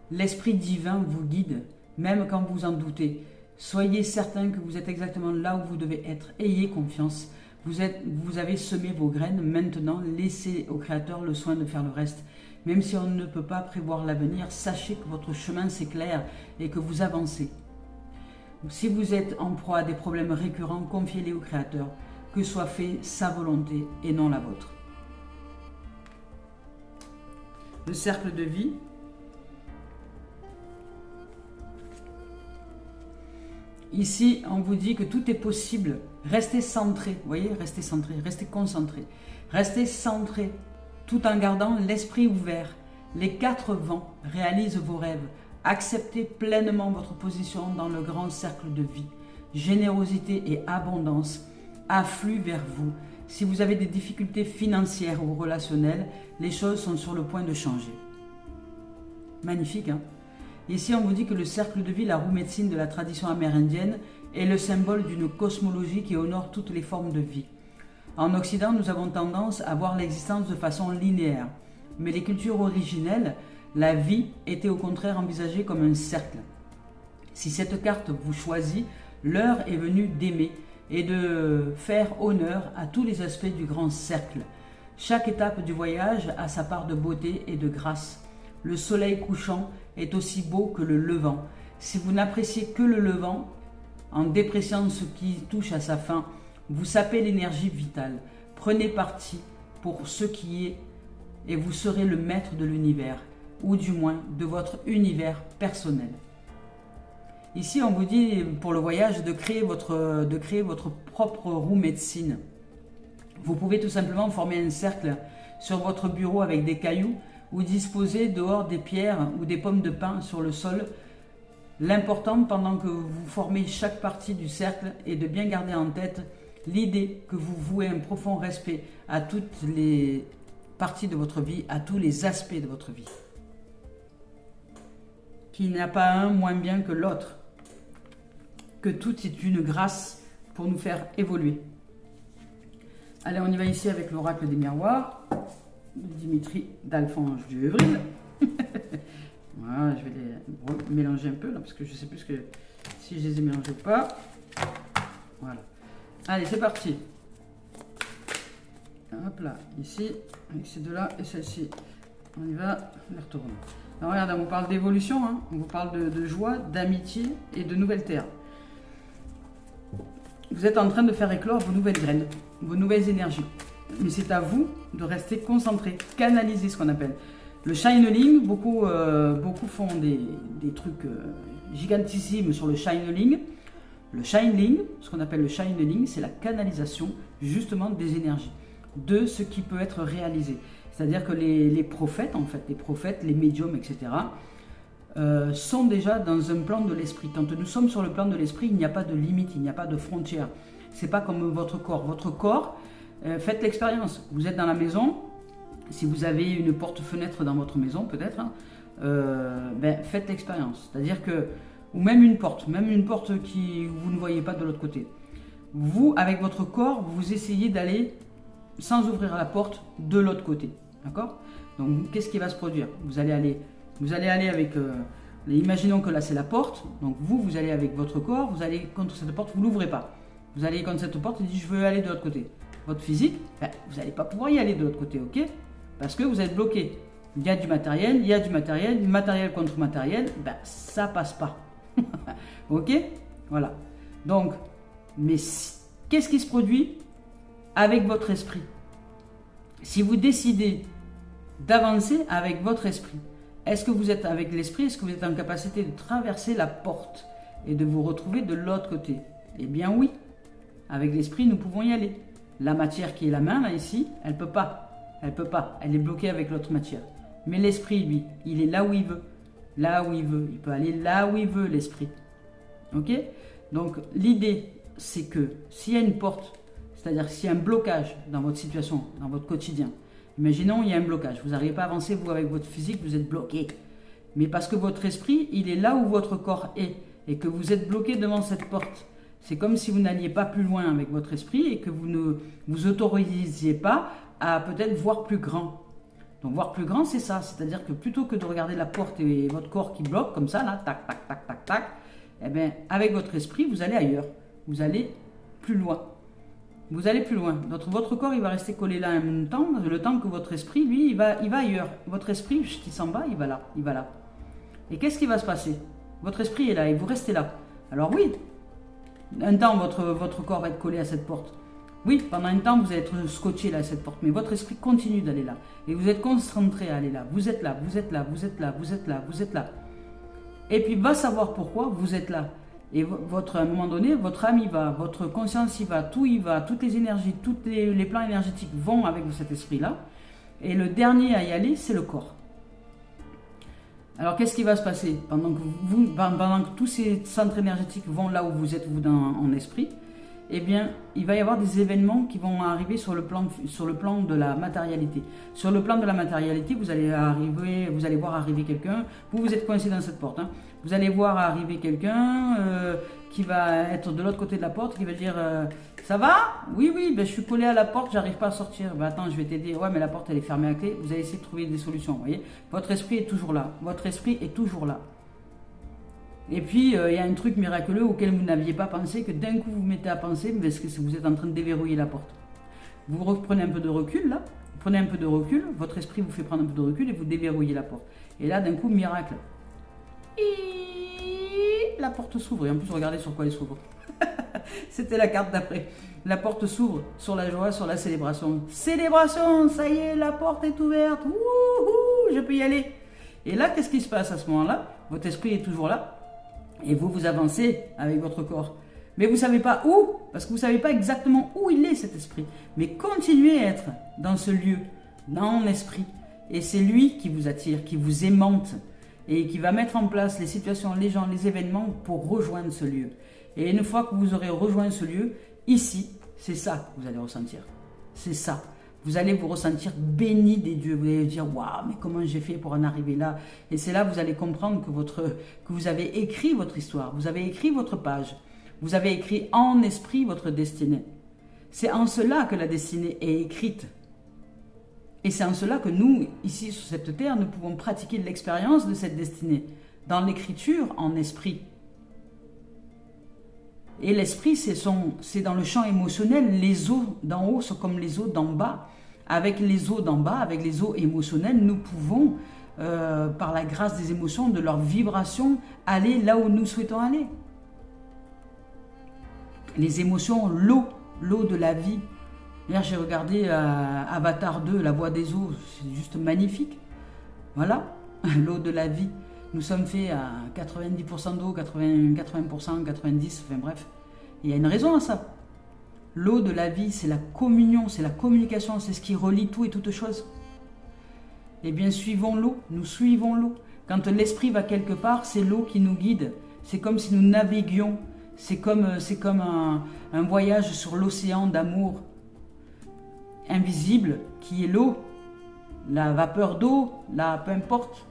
L'Esprit divin vous guide, même quand vous en doutez. Soyez certain que vous êtes exactement là où vous devez être. Ayez confiance. Vous avez semé vos graines. Maintenant, laissez au Créateur le soin de faire le reste. Même si on ne peut pas prévoir l'avenir, sachez que votre chemin s'éclaire et que vous avancez. Si vous êtes en proie à des problèmes récurrents, confiez-les au Créateur. Que soit fait sa volonté et non la vôtre. Le cercle de vie. Ici, on vous dit que tout est possible. Restez centré, vous voyez, restez centré, restez concentré. Restez centré, tout en gardant l'esprit ouvert. Les 4 vents réalisent vos rêves. Acceptez pleinement votre position dans le grand cercle de vie. Générosité et abondance affluent vers vous. Si vous avez des difficultés financières ou relationnelles, les choses sont sur le point de changer. Magnifique, hein? Ici, on vous dit que le cercle de vie, la roue médecine de la tradition amérindienne, est le symbole d'une cosmologie qui honore toutes les formes de vie. En Occident, nous avons tendance à voir l'existence de façon linéaire. Mais les cultures originelles, la vie était au contraire envisagée comme un cercle. Si cette carte vous choisit, l'heure est venue d'aimer et de faire honneur à tous les aspects du grand cercle. Chaque étape du voyage a sa part de beauté et de grâce. Le soleil couchant est aussi beau que le levant. Si vous n'appréciez que le levant, en dépréciant ce qui touche à sa fin, vous sapez l'énergie vitale. Prenez parti pour ce qui est et vous serez le maître de l'univers, ou du moins de votre univers personnel. Ici, on vous dit pour le voyage de créer votre propre roue médecine. Vous pouvez tout simplement former un cercle sur votre bureau avec des cailloux ou disposer dehors des pierres ou des pommes de pin sur le sol. L'important pendant que vous formez chaque partie du cercle est de bien garder en tête l'idée que vous vouez un profond respect à toutes les parties de votre vie, à tous les aspects de votre vie. Qu'il n'y a pas un moins bien que l'autre. Que tout est une grâce pour nous faire évoluer. Allez, on y va ici avec l'oracle des miroirs. Dimitri d'Alphonse Duvril. Voilà, je vais les mélanger un peu là, parce que je ne sais plus si je les ai mélangés ou pas. Voilà. Allez, c'est parti. Hop là, ici, avec ces deux-là et celle-ci. On y va, on les retourne. Alors regardez, on vous parle d'évolution, hein. On vous parle de joie, d'amitié et de nouvelles terres. Vous êtes en train de faire éclore vos nouvelles graines, vos nouvelles énergies. Mais c'est à vous de rester concentré, canaliser ce qu'on appelle. Le channeling, beaucoup font des trucs gigantissimes sur le channeling. Le channeling, ce qu'on appelle le channeling, c'est la canalisation justement des énergies, de ce qui peut être réalisé. C'est-à-dire que les prophètes, en fait, les médiums, etc., sont déjà dans un plan de l'esprit. Quand nous sommes sur le plan de l'esprit, il n'y a pas de limite, il n'y a pas de frontières. C'est pas comme votre corps. Votre corps, faites l'expérience. Vous êtes dans la maison, si vous avez une porte-fenêtre dans votre maison, peut-être, hein, faites l'expérience. C'est-à-dire que, ou même une porte qui vous ne voyez pas de l'autre côté. Vous, avec votre corps, vous essayez d'aller sans ouvrir la porte de l'autre côté. D'accord? Donc, qu'est-ce qui va se produire? Vous allez aller avec... imaginons que là, c'est la porte. Donc, vous allez avec votre corps, vous allez contre cette porte, vous ne l'ouvrez pas. Vous allez contre cette porte et dites, je veux aller de l'autre côté. Votre physique, vous n'allez pas pouvoir y aller de l'autre côté, ok? Parce que vous êtes bloqué. Il y a du matériel, matériel contre matériel, ça passe pas. Ok? Voilà. Donc, mais qu'est-ce qui se produit avec votre esprit? Si vous décidez d'avancer avec votre esprit, est-ce que vous êtes avec l'esprit, est-ce que vous êtes en capacité de traverser la porte et de vous retrouver de l'autre côté? Eh bien oui, avec l'esprit, nous pouvons y aller. La matière qui est la main, là, ici, elle ne peut pas Elle ne peut pas, elle est bloquée avec l'autre matière. Mais l'esprit, lui, il est là où il veut. Là où il veut. Il peut aller là où il veut, l'esprit. Ok? Donc, l'idée, c'est que s'il y a une porte, c'est-à-dire s'il y a un blocage dans votre situation, dans votre quotidien, imaginons, il y a un blocage. Vous n'arrivez pas à avancer, vous, avec votre physique, vous êtes bloqué. Mais parce que votre esprit, il est là où votre corps est. Et que vous êtes bloqué devant cette porte. C'est comme si vous n'alliez pas plus loin avec votre esprit et que vous ne vous autorisiez pas à peut-être voir plus grand. Donc voir plus grand, c'est ça. C'est-à-dire que plutôt que de regarder la porte et votre corps qui bloque comme ça, là, tac, tac, tac, tac, tac, eh bien, avec votre esprit, vous allez ailleurs. Vous allez plus loin. Vous allez plus loin. Votre corps, il va rester collé là en même temps, le temps que votre esprit, lui, il va ailleurs. Votre esprit, qui s'en va, il va là, il va là. Et qu'est-ce qui va se passer? Votre esprit est là et vous restez là. Alors oui, un temps, votre corps va être collé à cette porte. Oui, pendant un temps, vous allez être scotché là à cette porte, mais votre esprit continue d'aller là. Et vous êtes concentré à aller là. Vous êtes là, vous êtes là, vous êtes là, vous êtes là, vous êtes là. Et puis, va savoir pourquoi vous êtes là. Et à un moment donné, votre âme y va, votre conscience y va, tout y va, toutes les énergies, tous les plans énergétiques vont avec cet esprit-là. Et le dernier à y aller, c'est le corps. Alors, qu'est-ce qui va se passer pendant que tous ces centres énergétiques vont là où vous êtes, vous, en esprit? Eh bien, il va y avoir des événements qui vont arriver sur le plan de la matérialité. Sur le plan de la matérialité, vous allez voir arriver quelqu'un. Vous êtes coincé dans cette porte. Hein. Vous allez voir arriver quelqu'un qui va être de l'autre côté de la porte, qui va dire ça va? Oui, ben, je suis collé à la porte, j'arrive pas à sortir. Ben, attends, je vais t'aider. Ouais, mais la porte, elle est fermée à clé. Vous allez essayer de trouver des solutions. Vous voyez, votre esprit est toujours là. Votre esprit est toujours là. Et puis, il y a un truc miraculeux auquel vous n'aviez pas pensé, que d'un coup vous mettez à penser, parce que vous êtes en train de déverrouiller la porte. Vous reprenez un peu de recul, là. Vous prenez un peu de recul, votre esprit vous fait prendre un peu de recul et vous déverrouillez la porte. Et là, d'un coup, miracle. Et la porte s'ouvre. Et en plus, regardez sur quoi elle s'ouvre. C'était la carte d'après. La porte s'ouvre sur la joie, sur la célébration. Célébration, ça y est, la porte est ouverte. Wouhou, je peux y aller. Et là, qu'est-ce qui se passe à ce moment-là? Votre esprit est toujours là. Et vous avancez avec votre corps. Mais vous ne savez pas où, parce que vous ne savez pas exactement où il est, cet esprit. Mais continuez à être dans ce lieu, dans l'esprit. Et c'est lui qui vous attire, qui vous aimante, et qui va mettre en place les situations, les gens, les événements pour rejoindre ce lieu. Et une fois que vous aurez rejoint ce lieu, ici, c'est ça que vous allez ressentir. C'est ça. Vous allez vous ressentir béni des dieux. Vous allez vous dire, waouh, mais comment j'ai fait pour en arriver là? Et c'est là que vous allez comprendre que vous avez écrit votre histoire. Vous avez écrit votre page. Vous avez écrit en esprit votre destinée. C'est en cela que la destinée est écrite. Et c'est en cela que nous, ici sur cette terre, nous pouvons pratiquer l'expérience de cette destinée. Dans l'écriture, en esprit. Et l'esprit, c'est dans le champ émotionnel. Les eaux d'en haut sont comme les eaux d'en bas. Avec les eaux d'en bas, avec les eaux émotionnelles, nous pouvons, par la grâce des émotions, de leur vibration, aller là où nous souhaitons aller. Les émotions, l'eau de la vie. Hier, j'ai regardé Avatar 2, La Voix des eaux, c'est juste magnifique. Voilà, l'eau de la vie. Nous sommes faits à 90% d'eau, 80%, 90%, enfin bref. Il y a une raison à ça. L'eau de la vie, c'est la communion, c'est la communication, c'est ce qui relie tout et toute chose. Eh bien, suivons l'eau, nous suivons l'eau. Quand l'esprit va quelque part, c'est l'eau qui nous guide. C'est comme si nous naviguions. C'est comme un voyage sur l'océan d'amour invisible qui est l'eau. La vapeur d'eau, là, peu importe.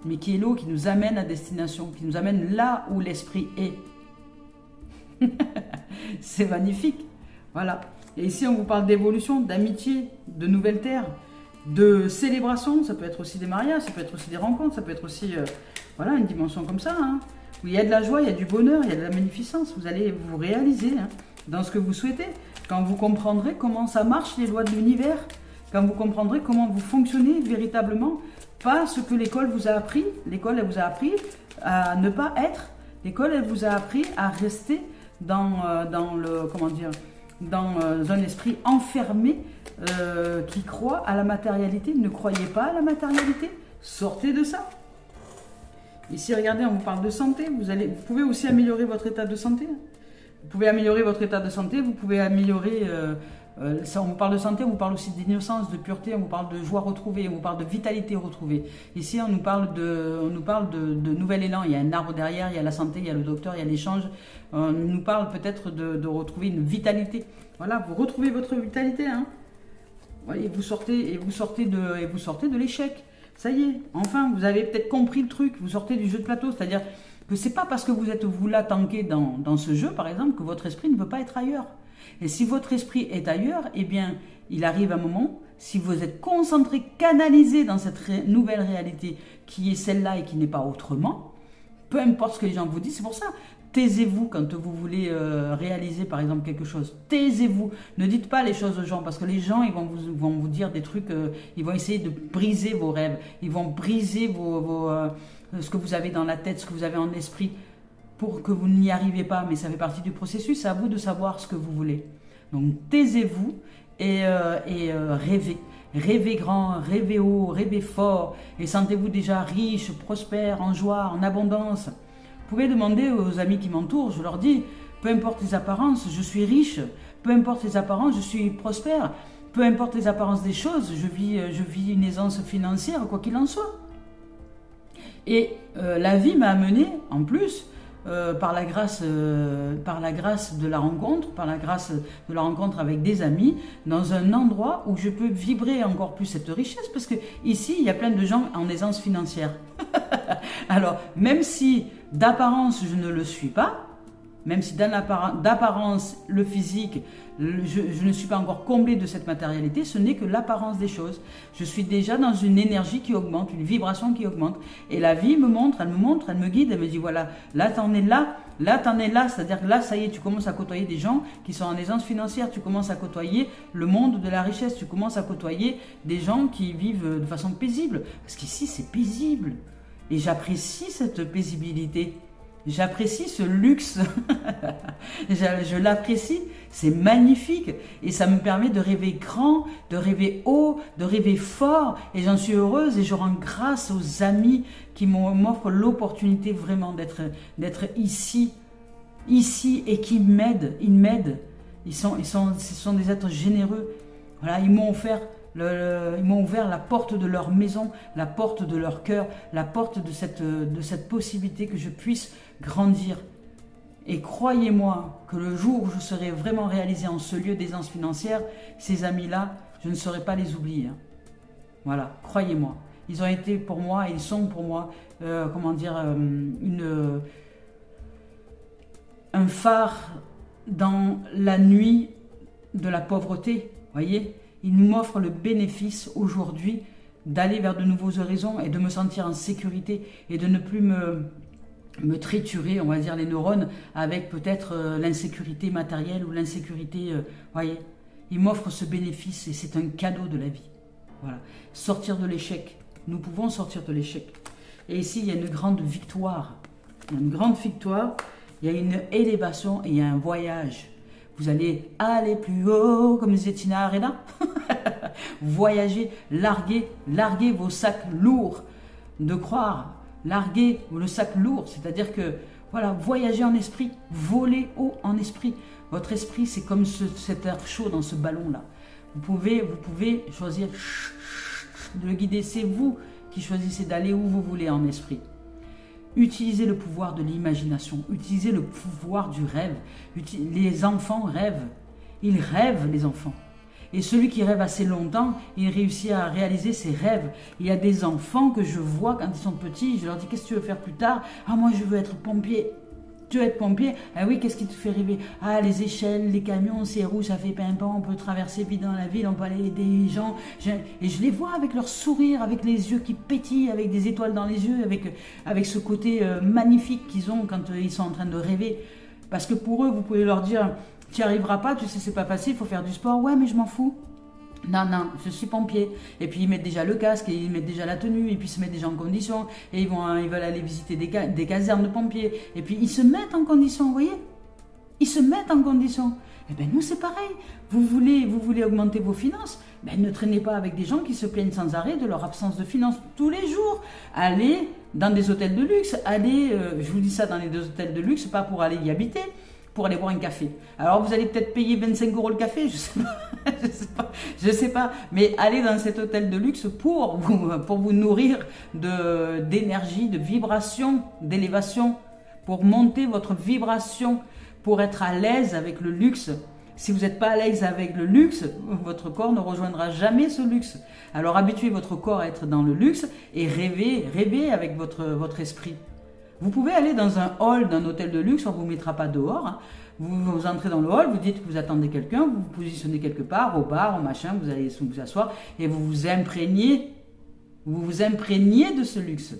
Mais qui est l'eau qui nous amène à destination, qui nous amène là où l'esprit est. C'est magnifique. Voilà. Et ici, on vous parle d'évolution, d'amitié, de nouvelles terres, de célébration. Ça peut être aussi des mariages, ça peut être aussi des rencontres, ça peut être aussi voilà, une dimension comme ça. Hein, où il y a de la joie, il y a du bonheur, il y a de la magnificence. Vous allez vous réaliser dans ce que vous souhaitez. Quand vous comprendrez comment ça marche, les lois de l'univers, quand vous comprendrez comment vous fonctionnez véritablement, pas ce que l'école vous a appris. L'école, elle vous a appris à ne pas être. L'école, elle vous a appris à rester dans un esprit enfermé qui croit à la matérialité. Ne croyez pas à la matérialité. Sortez de ça. Ici, regardez, on vous parle de santé. Vous pouvez aussi améliorer votre état de santé. Vous pouvez améliorer votre état de santé. Vous pouvez améliorer On vous parle de santé, on vous parle aussi d'innocence, de pureté, on vous parle de joie retrouvée, on vous parle de vitalité retrouvée. Ici, on nous parle de nouvel élan. Il y a un arbre derrière, il y a la santé, il y a le docteur, il y a l'échange. On nous parle peut-être de retrouver une vitalité. Voilà, vous retrouvez votre vitalité. Hein. Et vous sortez de l'échec. Ça y est, enfin, vous avez peut-être compris le truc. Vous sortez du jeu de plateau, c'est-à-dire que c'est pas parce que vous êtes vous là tanké dans ce jeu, par exemple, que votre esprit ne veut pas être ailleurs. Et si votre esprit est ailleurs, eh bien, il arrive un moment, si vous êtes concentré, canalisé dans cette nouvelle réalité qui est celle-là et qui n'est pas autrement, peu importe ce que les gens vous disent, c'est pour ça, taisez-vous quand vous voulez réaliser par exemple quelque chose. Taisez-vous, ne dites pas les choses aux gens parce que les gens ils vont vous dire des trucs, ils vont essayer de briser vos rêves, ils vont briser ce que vous avez dans la tête, ce que vous avez en esprit, pour que vous n'y arrivez pas, mais ça fait partie du processus, c'est à vous de savoir ce que vous voulez. Donc taisez-vous et rêvez. Rêvez grand, rêvez haut, rêvez fort, et sentez-vous déjà riche, prospère, en joie, en abondance. Vous pouvez demander aux amis qui m'entourent, je leur dis, peu importe les apparences, je suis riche, peu importe les apparences, je suis prospère, peu importe les apparences des choses, je vis une aisance financière, quoi qu'il en soit. Et la vie m'a amené, en plus, par la grâce de la rencontre avec des amis, dans un endroit où je peux vibrer encore plus cette richesse, parce que ici, il y a plein de gens en aisance financière. Alors, même si d'apparence, je ne le suis pas, même si d'apparence, le physique, je ne suis pas encore comblé de cette matérialité, ce n'est que l'apparence des choses. Je suis déjà dans une énergie qui augmente, une vibration qui augmente. Et la vie me montre, elle me guide, elle me dit voilà, là t'en es là, c'est-à-dire que là, ça y est, tu commences à côtoyer des gens qui sont en aisance financière, tu commences à côtoyer le monde de la richesse, tu commences à côtoyer des gens qui vivent de façon paisible. Parce qu'ici, c'est paisible. Et j'apprécie cette paisibilité. J'apprécie ce luxe, je l'apprécie, c'est magnifique et ça me permet de rêver grand, de rêver haut, de rêver fort et j'en suis heureuse et je rends grâce aux amis qui m'offrent l'opportunité vraiment d'être ici et qui m'aident, ils m'aident, ce sont des êtres généreux, voilà, ils m'ont ouvert la porte de leur maison, la porte de leur cœur, la porte de cette possibilité que je puisse grandir. Et croyez-moi que le jour où je serai vraiment réalisé en ce lieu d'aisance financière, ces amis-là, je ne saurais pas les oublier. Voilà, croyez-moi. Ils ont été pour moi, ils sont pour moi, un phare dans la nuit de la pauvreté, voyez. Il m'offre le bénéfice aujourd'hui d'aller vers de nouveaux horizons et de me sentir en sécurité et de ne plus me triturer, on va dire, les neurones avec peut-être l'insécurité matérielle ou l'insécurité, voyez. Il m'offre ce bénéfice et c'est un cadeau de la vie. Voilà. Sortir de l'échec. Nous pouvons sortir de l'échec. Et ici, il y a une grande victoire. Il y a une grande victoire, il y a une élévation et il y a un voyage. Vous allez aller plus haut, comme disait Tina Arena. Voyager, larguer vos sacs lourds. De croire, larguer le sac lourd. C'est-à-dire que, voilà, voyager en esprit, voler haut en esprit. Votre esprit, c'est comme cet air chaud dans ce ballon-là. Vous pouvez choisir de le guider. C'est vous qui choisissez d'aller où vous voulez en esprit. Utilisez le pouvoir de l'imagination, utilisez le pouvoir du rêve. Les enfants rêvent, ils rêvent les enfants. Et celui qui rêve assez longtemps, il réussit à réaliser ses rêves. Il y a des enfants que je vois quand ils sont petits, je leur dis qu'est-ce que tu veux faire plus tard? Ah moi je veux être pompier. Tu veux être pompier? Ah oui, qu'est-ce qui te fait rêver? Ah, les échelles, les camions, c'est rouge, ça fait pimpant, on peut traverser vite dans la ville, on peut aller aider les gens. Et je les vois avec leur sourire, avec les yeux qui pétillent, avec des étoiles dans les yeux, avec ce côté magnifique qu'ils ont quand ils sont en train de rêver. Parce que pour eux, vous pouvez leur dire, tu n'y arriveras pas, tu sais, c'est pas facile, il faut faire du sport. Ouais, mais je m'en fous. Non, je suis pompier. Et puis ils mettent déjà le casque, et ils mettent déjà la tenue, et puis ils se mettent déjà en condition, et ils veulent aller visiter des casernes de pompiers. Et puis ils se mettent en condition, vous voyez? Ils se mettent en condition. Et bien nous c'est pareil. Vous voulez augmenter vos finances? Ben, ne traînez pas avec des gens qui se plaignent sans arrêt de leur absence de finances tous les jours. Allez dans des hôtels de luxe, je vous dis ça dans les hôtels de luxe, pas pour aller y habiter, pour aller boire un café. Alors vous allez peut-être payer 25 € le café, je sais pas, je sais pas, mais allez dans cet hôtel de luxe pour vous nourrir d'énergie, de vibration, d'élévation, pour monter votre vibration, pour être à l'aise avec le luxe. Si vous n'êtes pas à l'aise avec le luxe, votre corps ne rejoindra jamais ce luxe. Alors habituez votre corps à être dans le luxe et rêvez avec votre esprit. Vous pouvez aller dans un hall d'un hôtel de luxe, on ne vous mettra pas dehors. Hein. Vous entrez dans le hall, vous dites que vous attendez quelqu'un, vous vous positionnez quelque part, au bar, au machin, vous allez vous asseoir et vous vous imprégnez de ce luxe.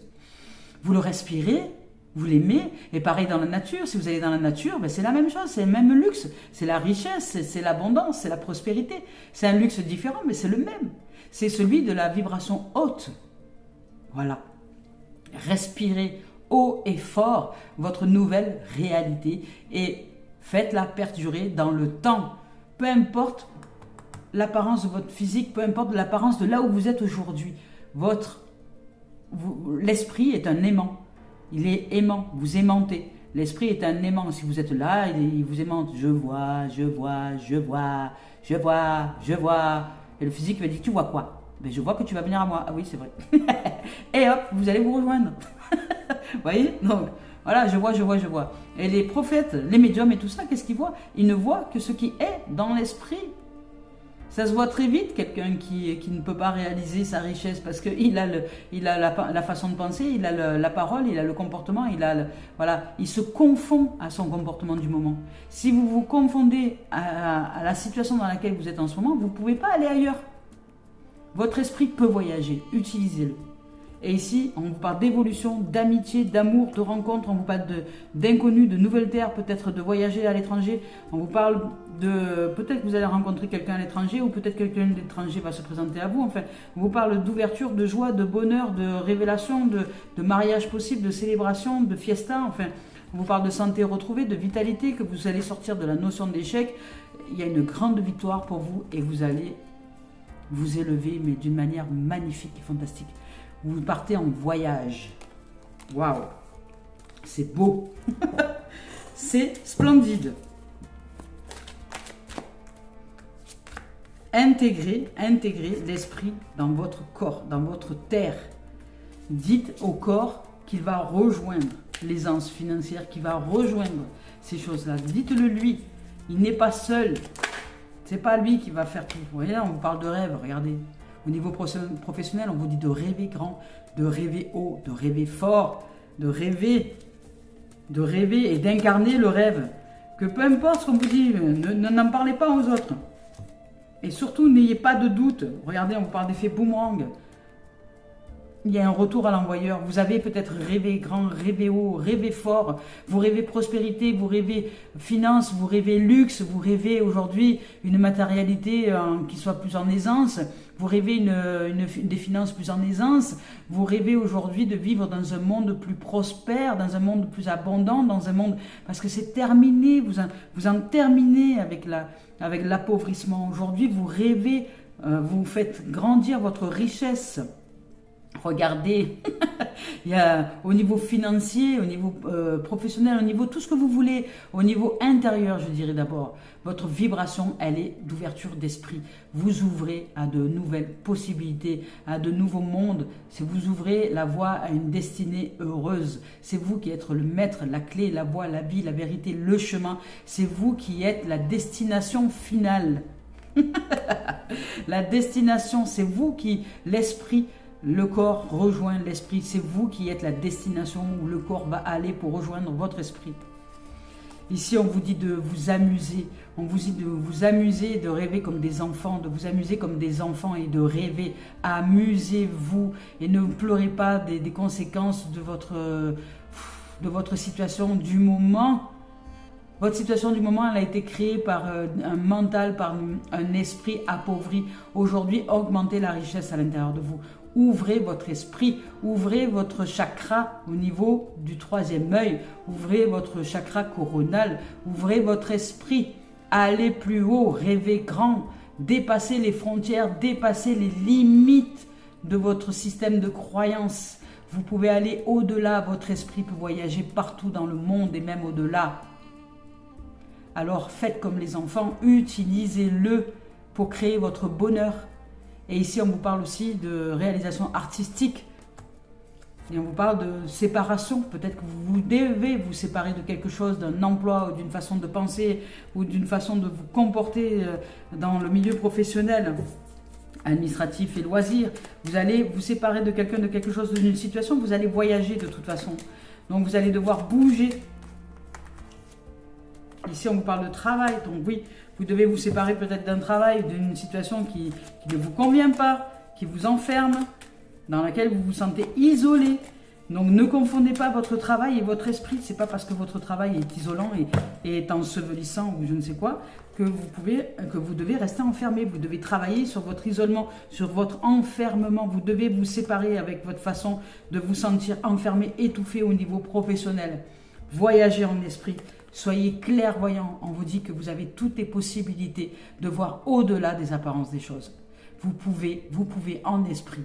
Vous le respirez, vous l'aimez, et pareil dans la nature, si vous allez dans la nature, ben c'est la même chose, c'est le même luxe, c'est la richesse, c'est l'abondance, c'est la prospérité. C'est un luxe différent, mais c'est le même. C'est celui de la vibration haute. Voilà. Respirez haut et fort votre nouvelle réalité et faites-la perdurer dans le temps. Peu importe l'apparence de votre physique, peu importe l'apparence de là où vous êtes aujourd'hui. L'esprit est un aimant. Il est aimant, vous aimantez. L'esprit est un aimant. Si vous êtes là, il vous aimante. Je vois. Et le physique va dire, tu vois quoi? Ben, je vois que tu vas venir à moi. Ah oui, c'est vrai. Et hop, vous allez vous rejoindre. Vous voyez? Donc, voilà, je vois. Et les prophètes, les médiums et tout ça, qu'est-ce qu'ils voient? Ils ne voient que ce qui est dans l'esprit. Ça se voit très vite, quelqu'un qui ne peut pas réaliser sa richesse parce qu'il a, la façon de penser, il a la parole, il a le comportement, il se confond à son comportement du moment. Si vous vous confondez à la situation dans laquelle vous êtes en ce moment, vous ne pouvez pas aller ailleurs. Votre esprit peut voyager, utilisez-le. Et ici, on vous parle d'évolution, d'amitié, d'amour, de rencontres, on vous parle d'inconnus, de nouvelles terres, peut-être de voyager à l'étranger. On vous parle peut-être que vous allez rencontrer quelqu'un à l'étranger ou peut-être quelqu'un de l'étranger va se présenter à vous. Enfin, on vous parle d'ouverture, de joie, de bonheur, de révélation, de mariage possible, de célébration, de fiesta. Enfin, on vous parle de santé retrouvée, de vitalité, que vous allez sortir de la notion d'échec. Il y a une grande victoire pour vous et vous allez vous élever, mais d'une manière magnifique et fantastique. Vous partez en voyage. Waouh! C'est beau. C'est splendide. Intégrez l'esprit dans votre corps, dans votre terre. Dites au corps qu'il va rejoindre l'aisance financière, qu'il va rejoindre ces choses-là. Dites-le lui. Il n'est pas seul. C'est pas lui qui va faire tout. Vous voyez, on vous parle de rêve, regardez. Au niveau professionnel, on vous dit de rêver grand, de rêver haut, de rêver fort, de rêver et d'incarner le rêve. Que peu importe ce qu'on vous dit, n'en parlez pas aux autres. Et surtout, n'ayez pas de doute. Regardez, on vous parle d'effet boomerang. Il y a un retour à l'envoyeur. Vous avez peut-être rêvé grand, rêvé haut, rêvé fort. Vous rêvez prospérité, vous rêvez finance, vous rêvez luxe, vous rêvez aujourd'hui une matérialité qui soit plus en aisance. Vous rêvez des finances plus en aisance. Vous rêvez aujourd'hui de vivre dans un monde plus prospère, dans un monde plus abondant, dans un monde... Parce que c'est terminé, vous en terminez avec l'appauvrissement. Aujourd'hui, vous rêvez, vous faites grandir votre richesse. Regardez, il y a au niveau financier, au niveau professionnel, au niveau tout ce que vous voulez, au niveau intérieur, je dirais d'abord, votre vibration, elle est d'ouverture d'esprit. Vous ouvrez à de nouvelles possibilités, à de nouveaux mondes. Si vous ouvrez la voie à une destinée heureuse, c'est vous qui êtes le maître, la clé, la voie, la vie, la vérité, le chemin. C'est vous qui êtes la destination finale. La destination, c'est vous qui, l'esprit, le corps rejoint l'esprit. C'est vous qui êtes la destination où le corps va aller pour rejoindre votre esprit. Ici, on vous dit de vous amuser. On vous dit de vous amuser, de rêver comme des enfants, de vous amuser comme des enfants et de rêver. Amusez-vous et ne pleurez pas des conséquences de votre situation du moment. Votre situation du moment, elle a été créée par un mental, par un esprit appauvri. Aujourd'hui, augmentez la richesse à l'intérieur de vous. Ouvrez votre esprit, ouvrez votre chakra au niveau du 3e œil, ouvrez votre chakra coronal, ouvrez votre esprit, allez plus haut, rêvez grand, dépassez les frontières, dépassez les limites de votre système de croyance. Vous pouvez aller au-delà, votre esprit peut voyager partout dans le monde et même au-delà. alors faites comme les enfants, utilisez-le pour créer votre bonheur. Et ici, on vous parle aussi de réalisation artistique. Et on vous parle de séparation. Peut-être que vous devez vous séparer de quelque chose, d'un emploi ou d'une façon de penser ou d'une façon de vous comporter dans le milieu professionnel, administratif et loisirs. Vous allez vous séparer de quelqu'un, de quelque chose, d'une situation. Vous allez voyager de toute façon. Donc vous allez devoir bouger. Ici, on vous parle de travail. Donc oui, vous devez vous séparer peut-être d'un travail, d'une situation qui ne vous convient pas, qui vous enferme, dans laquelle vous vous sentez isolé. Donc ne confondez pas votre travail et votre esprit. C'est pas parce que votre travail est isolant et est ensevelissant ou je ne sais quoi que vous devez rester enfermé. Vous devez travailler sur votre isolement, sur votre enfermement. Vous devez vous séparer avec votre façon de vous sentir enfermé, étouffé au niveau professionnel. Voyagez en esprit. Soyez clairvoyant. On vous dit que vous avez toutes les possibilités de voir au-delà des apparences des choses. Vous pouvez en esprit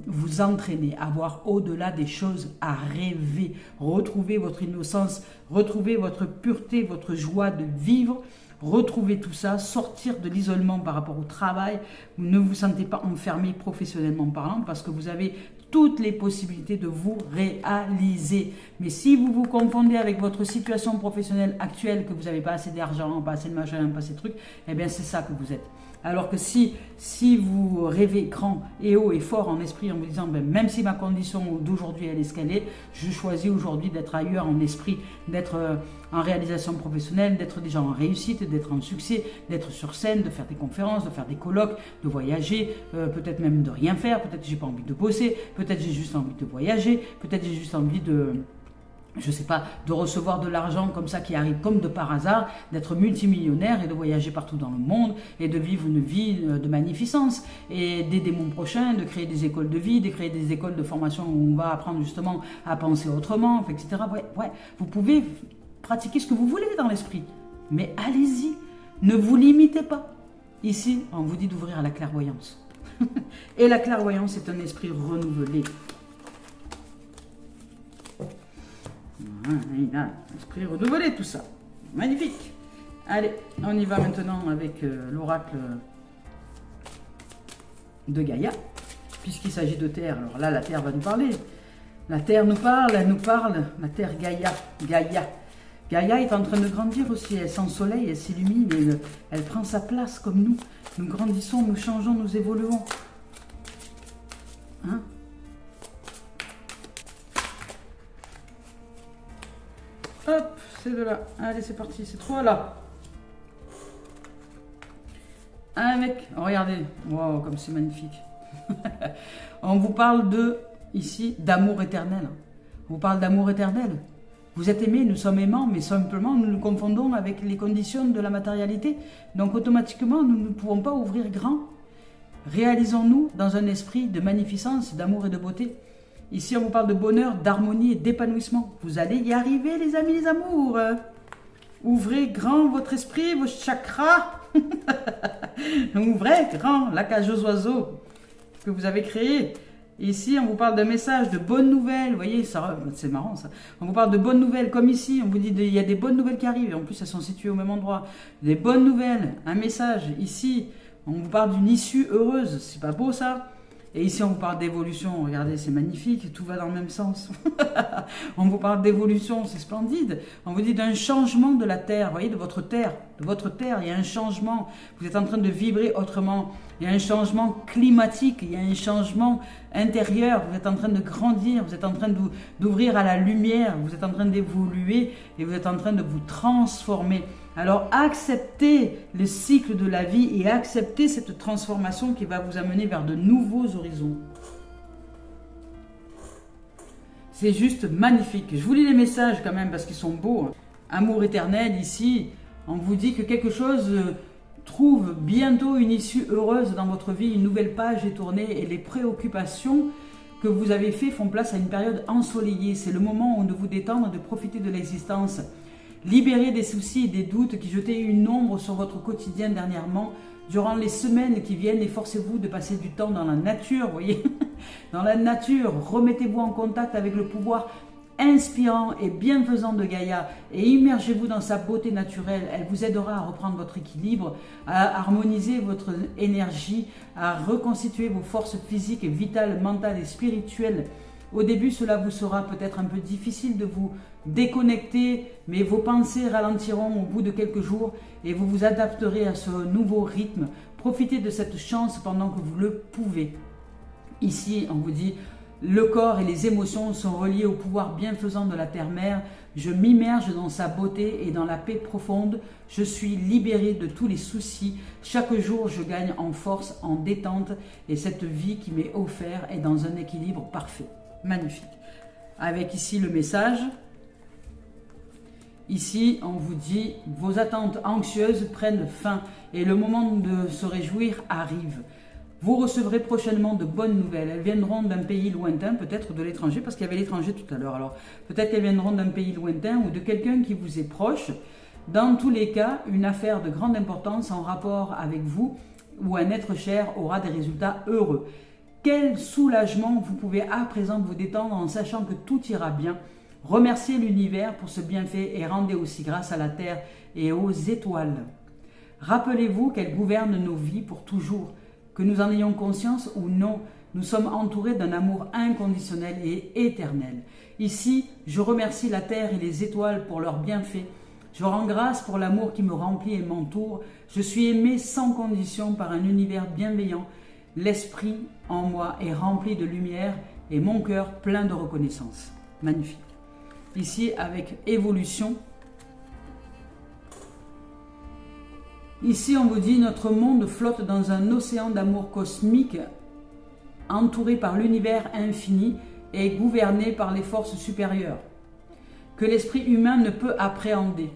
vous entraîner à voir au-delà des choses, à rêver, retrouver votre innocence, retrouver votre pureté, votre joie de vivre, retrouver tout ça, sortir de l'isolement par rapport au travail. Vous ne vous sentez pas enfermé professionnellement parlant parce que vous avez toutes les possibilités de vous réaliser. Mais si vous vous confondez avec votre situation professionnelle actuelle, que vous n'avez pas assez d'argent, pas assez de machin, pas assez de trucs, eh bien c'est ça que vous êtes. Alors que si vous rêvez grand et haut et fort en esprit en vous disant ben, même si ma condition d'aujourd'hui elle est ce qu'elle est, je choisis aujourd'hui d'être ailleurs en esprit, d'être en réalisation professionnelle, d'être déjà en réussite, d'être en succès, d'être sur scène, de faire des conférences, de faire des colloques, de voyager, peut-être même de rien faire, peut-être j'ai pas envie de bosser, peut-être j'ai juste envie de voyager, peut-être j'ai juste envie de... je sais pas, de recevoir de l'argent comme ça qui arrive comme de par hasard, d'être multimillionnaire et de voyager partout dans le monde et de vivre une vie de magnificence et d'aider mon prochain, de créer des écoles de vie, de créer des écoles de formation où on va apprendre justement à penser autrement, etc. Ouais, vous pouvez pratiquer ce que vous voulez dans l'esprit, mais allez-y, ne vous limitez pas. Ici, on vous dit d'ouvrir à la clairvoyance. Et la clairvoyance est un esprit renouvelé. Esprit renouvelé, tout ça. Magnifique. Allez, on y va maintenant avec l'oracle de Gaïa. Puisqu'il s'agit de terre, alors là, la terre va nous parler. La terre nous parle, elle nous parle. La terre Gaïa. Gaïa est en train de grandir aussi. Elle s'ensoleille, elle s'illumine, elle prend sa place comme nous. Nous grandissons, nous changeons, nous évoluons. Hein? Hop, c'est de là. Allez, c'est parti. C'est 3 là. Un mec. Oh, regardez. Wow, comme c'est magnifique. On vous parle ici, d'amour éternel. On vous parle d'amour éternel. Vous êtes aimés, nous sommes aimants, mais simplement nous nous confondons avec les conditions de la matérialité. Donc automatiquement, nous ne pouvons pas ouvrir grand. Réalisons-nous dans un esprit de magnificence, d'amour et de beauté. Ici, on vous parle de bonheur, d'harmonie et d'épanouissement. Vous allez y arriver, les amis, les amours. Ouvrez grand votre esprit, vos chakras. Ouvrez grand la cage aux oiseaux que vous avez créée. Ici, on vous parle d'un message de bonnes nouvelles. Vous voyez, c'est marrant ça. On vous parle de bonnes nouvelles, comme ici. On vous dit qu'il y a des bonnes nouvelles qui arrivent. Et en plus, elles sont situées au même endroit. Des bonnes nouvelles, un message. Ici, on vous parle d'une issue heureuse. C'est pas beau ça? Et ici, on vous parle d'évolution. Regardez, c'est magnifique. Tout va dans le même sens. On vous parle d'évolution. C'est splendide. On vous dit d'un changement de la terre. Vous voyez, de votre terre. De votre terre, il y a un changement. Vous êtes en train de vibrer autrement. Il y a un changement climatique. Il y a un changement intérieur. Vous êtes en train de grandir. Vous êtes en train d'ouvrir à la lumière. Vous êtes en train d'évoluer. Et vous êtes en train de vous transformer. Alors acceptez le cycle de la vie et acceptez cette transformation qui va vous amener vers de nouveaux horizons. C'est juste magnifique. Je vous lis les messages quand même parce qu'ils sont beaux. Amour éternel, ici, on vous dit que quelque chose trouve bientôt une issue heureuse dans votre vie. Une nouvelle page est tournée et les préoccupations que vous avez faites font place à une période ensoleillée. C'est le moment où de vous détendre et de profiter de l'existence. Libérez des soucis et des doutes qui jetaient une ombre sur votre quotidien dernièrement. Durant les semaines qui viennent, efforcez-vous de passer du temps dans la nature, vous voyez, dans la nature. Remettez-vous en contact avec le pouvoir inspirant et bienfaisant de Gaïa et immergez-vous dans sa beauté naturelle. Elle vous aidera à reprendre votre équilibre, à harmoniser votre énergie, à reconstituer vos forces physiques, vitales, mentales et spirituelles. Au début, cela vous sera peut-être un peu difficile de vous déconnecter, mais vos pensées ralentiront au bout de quelques jours et vous vous adapterez à ce nouveau rythme. Profitez de cette chance pendant que vous le pouvez. Ici, on vous dit, le corps et les émotions sont reliés au pouvoir bienfaisant de la terre-mère. Je m'immerge dans sa beauté et dans la paix profonde. Je suis libéré de tous les soucis. Chaque jour, je gagne en force, en détente. Et cette vie qui m'est offerte est dans un équilibre parfait. Magnifique. Avec ici le message. Ici, on vous dit, vos attentes anxieuses prennent fin et le moment de se réjouir arrive. Vous recevrez prochainement de bonnes nouvelles. Elles viendront d'un pays lointain, peut-être de l'étranger, parce qu'il y avait l'étranger tout à l'heure. Alors, peut-être qu'elles viendront d'un pays lointain ou de quelqu'un qui vous est proche. Dans tous les cas, une affaire de grande importance en rapport avec vous ou un être cher aura des résultats heureux. Quel soulagement vous pouvez à présent vous détendre en sachant que tout ira bien. Remerciez l'univers pour ce bienfait et rendez aussi grâce à la terre et aux étoiles. Rappelez-vous qu'elles gouvernent nos vies pour toujours. Que nous en ayons conscience ou non, nous sommes entourés d'un amour inconditionnel et éternel. Ici, je remercie la terre et les étoiles pour leurs bienfaits. Je rends grâce pour l'amour qui me remplit et m'entoure. Je suis aimé sans condition par un univers bienveillant. L'esprit en moi est rempli de lumière et mon cœur plein de reconnaissance. Magnifique. Ici, avec évolution. Ici, on vous dit, notre monde flotte dans un océan d'amour cosmique, entouré par l'univers infini et gouverné par les forces supérieures, que l'esprit humain ne peut appréhender.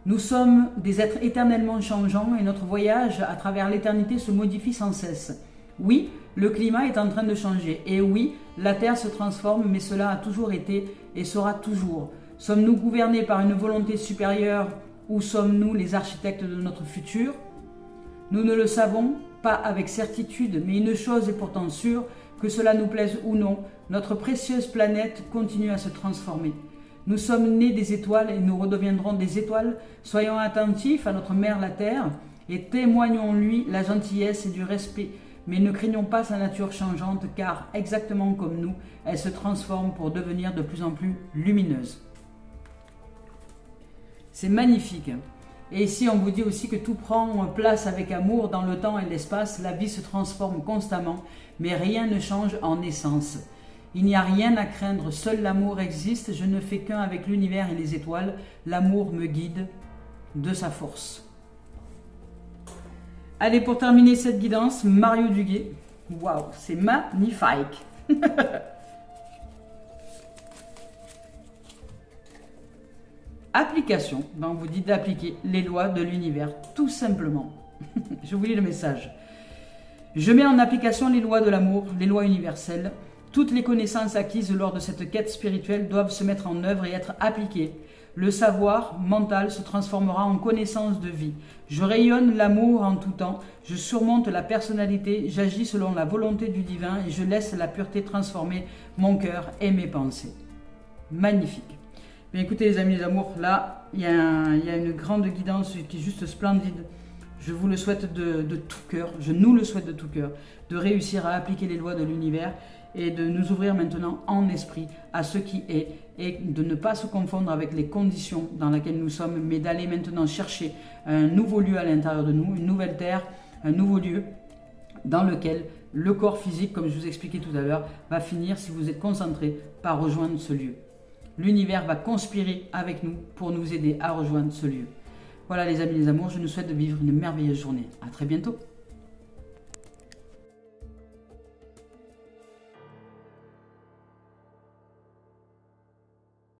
Nous sommes des êtres éternellement changeants et notre voyage à travers l'éternité se modifie sans cesse. Oui, le climat est en train de changer et oui, la Terre se transforme, mais cela a toujours été et sera toujours. Sommes-nous gouvernés par une volonté supérieure ou sommes-nous les architectes de notre futur? Nous ne le savons pas avec certitude, mais une chose est pourtant sûre, que cela nous plaise ou non, notre précieuse planète continue à se transformer. Nous sommes nés des étoiles et nous redeviendrons des étoiles. Soyons attentifs à notre mère la Terre et témoignons-lui la gentillesse et du respect. Mais ne craignons pas sa nature changeante car, exactement comme nous, elle se transforme pour devenir de plus en plus lumineuse. C'est magnifique. Et ici, on vous dit aussi que tout prend place avec amour dans le temps et l'espace. La vie se transforme constamment, mais rien ne change en essence. Il n'y a rien à craindre, seul l'amour existe. Je ne fais qu'un avec l'univers et les étoiles. L'amour me guide de sa force. Allez, pour terminer cette guidance, Mario Duguay. Waouh, c'est magnifique. Application, on vous dit d'appliquer les lois de l'univers, tout simplement. Je vous lis le message. Je mets en application les lois de l'amour, les lois universelles. Toutes les connaissances acquises lors de cette quête spirituelle doivent se mettre en œuvre et être appliquées. Le savoir mental se transformera en connaissance de vie. Je rayonne l'amour en tout temps, je surmonte la personnalité, j'agis selon la volonté du divin et je laisse la pureté transformer mon cœur et mes pensées. Magnifique. Mais écoutez les amis, les amours, là, il y a une grande guidance qui est juste splendide. Je vous le souhaite de tout cœur, je nous le souhaite de tout cœur, de réussir à appliquer les lois de l'univers et de nous ouvrir maintenant en esprit à ce qui est et de ne pas se confondre avec les conditions dans lesquelles nous sommes, mais d'aller maintenant chercher un nouveau lieu à l'intérieur de nous, une nouvelle terre, un nouveau lieu dans lequel le corps physique, comme je vous expliquais tout à l'heure, va finir, si vous êtes concentré, par rejoindre ce lieu. L'univers va conspirer avec nous pour nous aider à rejoindre ce lieu. Voilà les amis, les amours, je nous souhaite de vivre une merveilleuse journée. À très bientôt.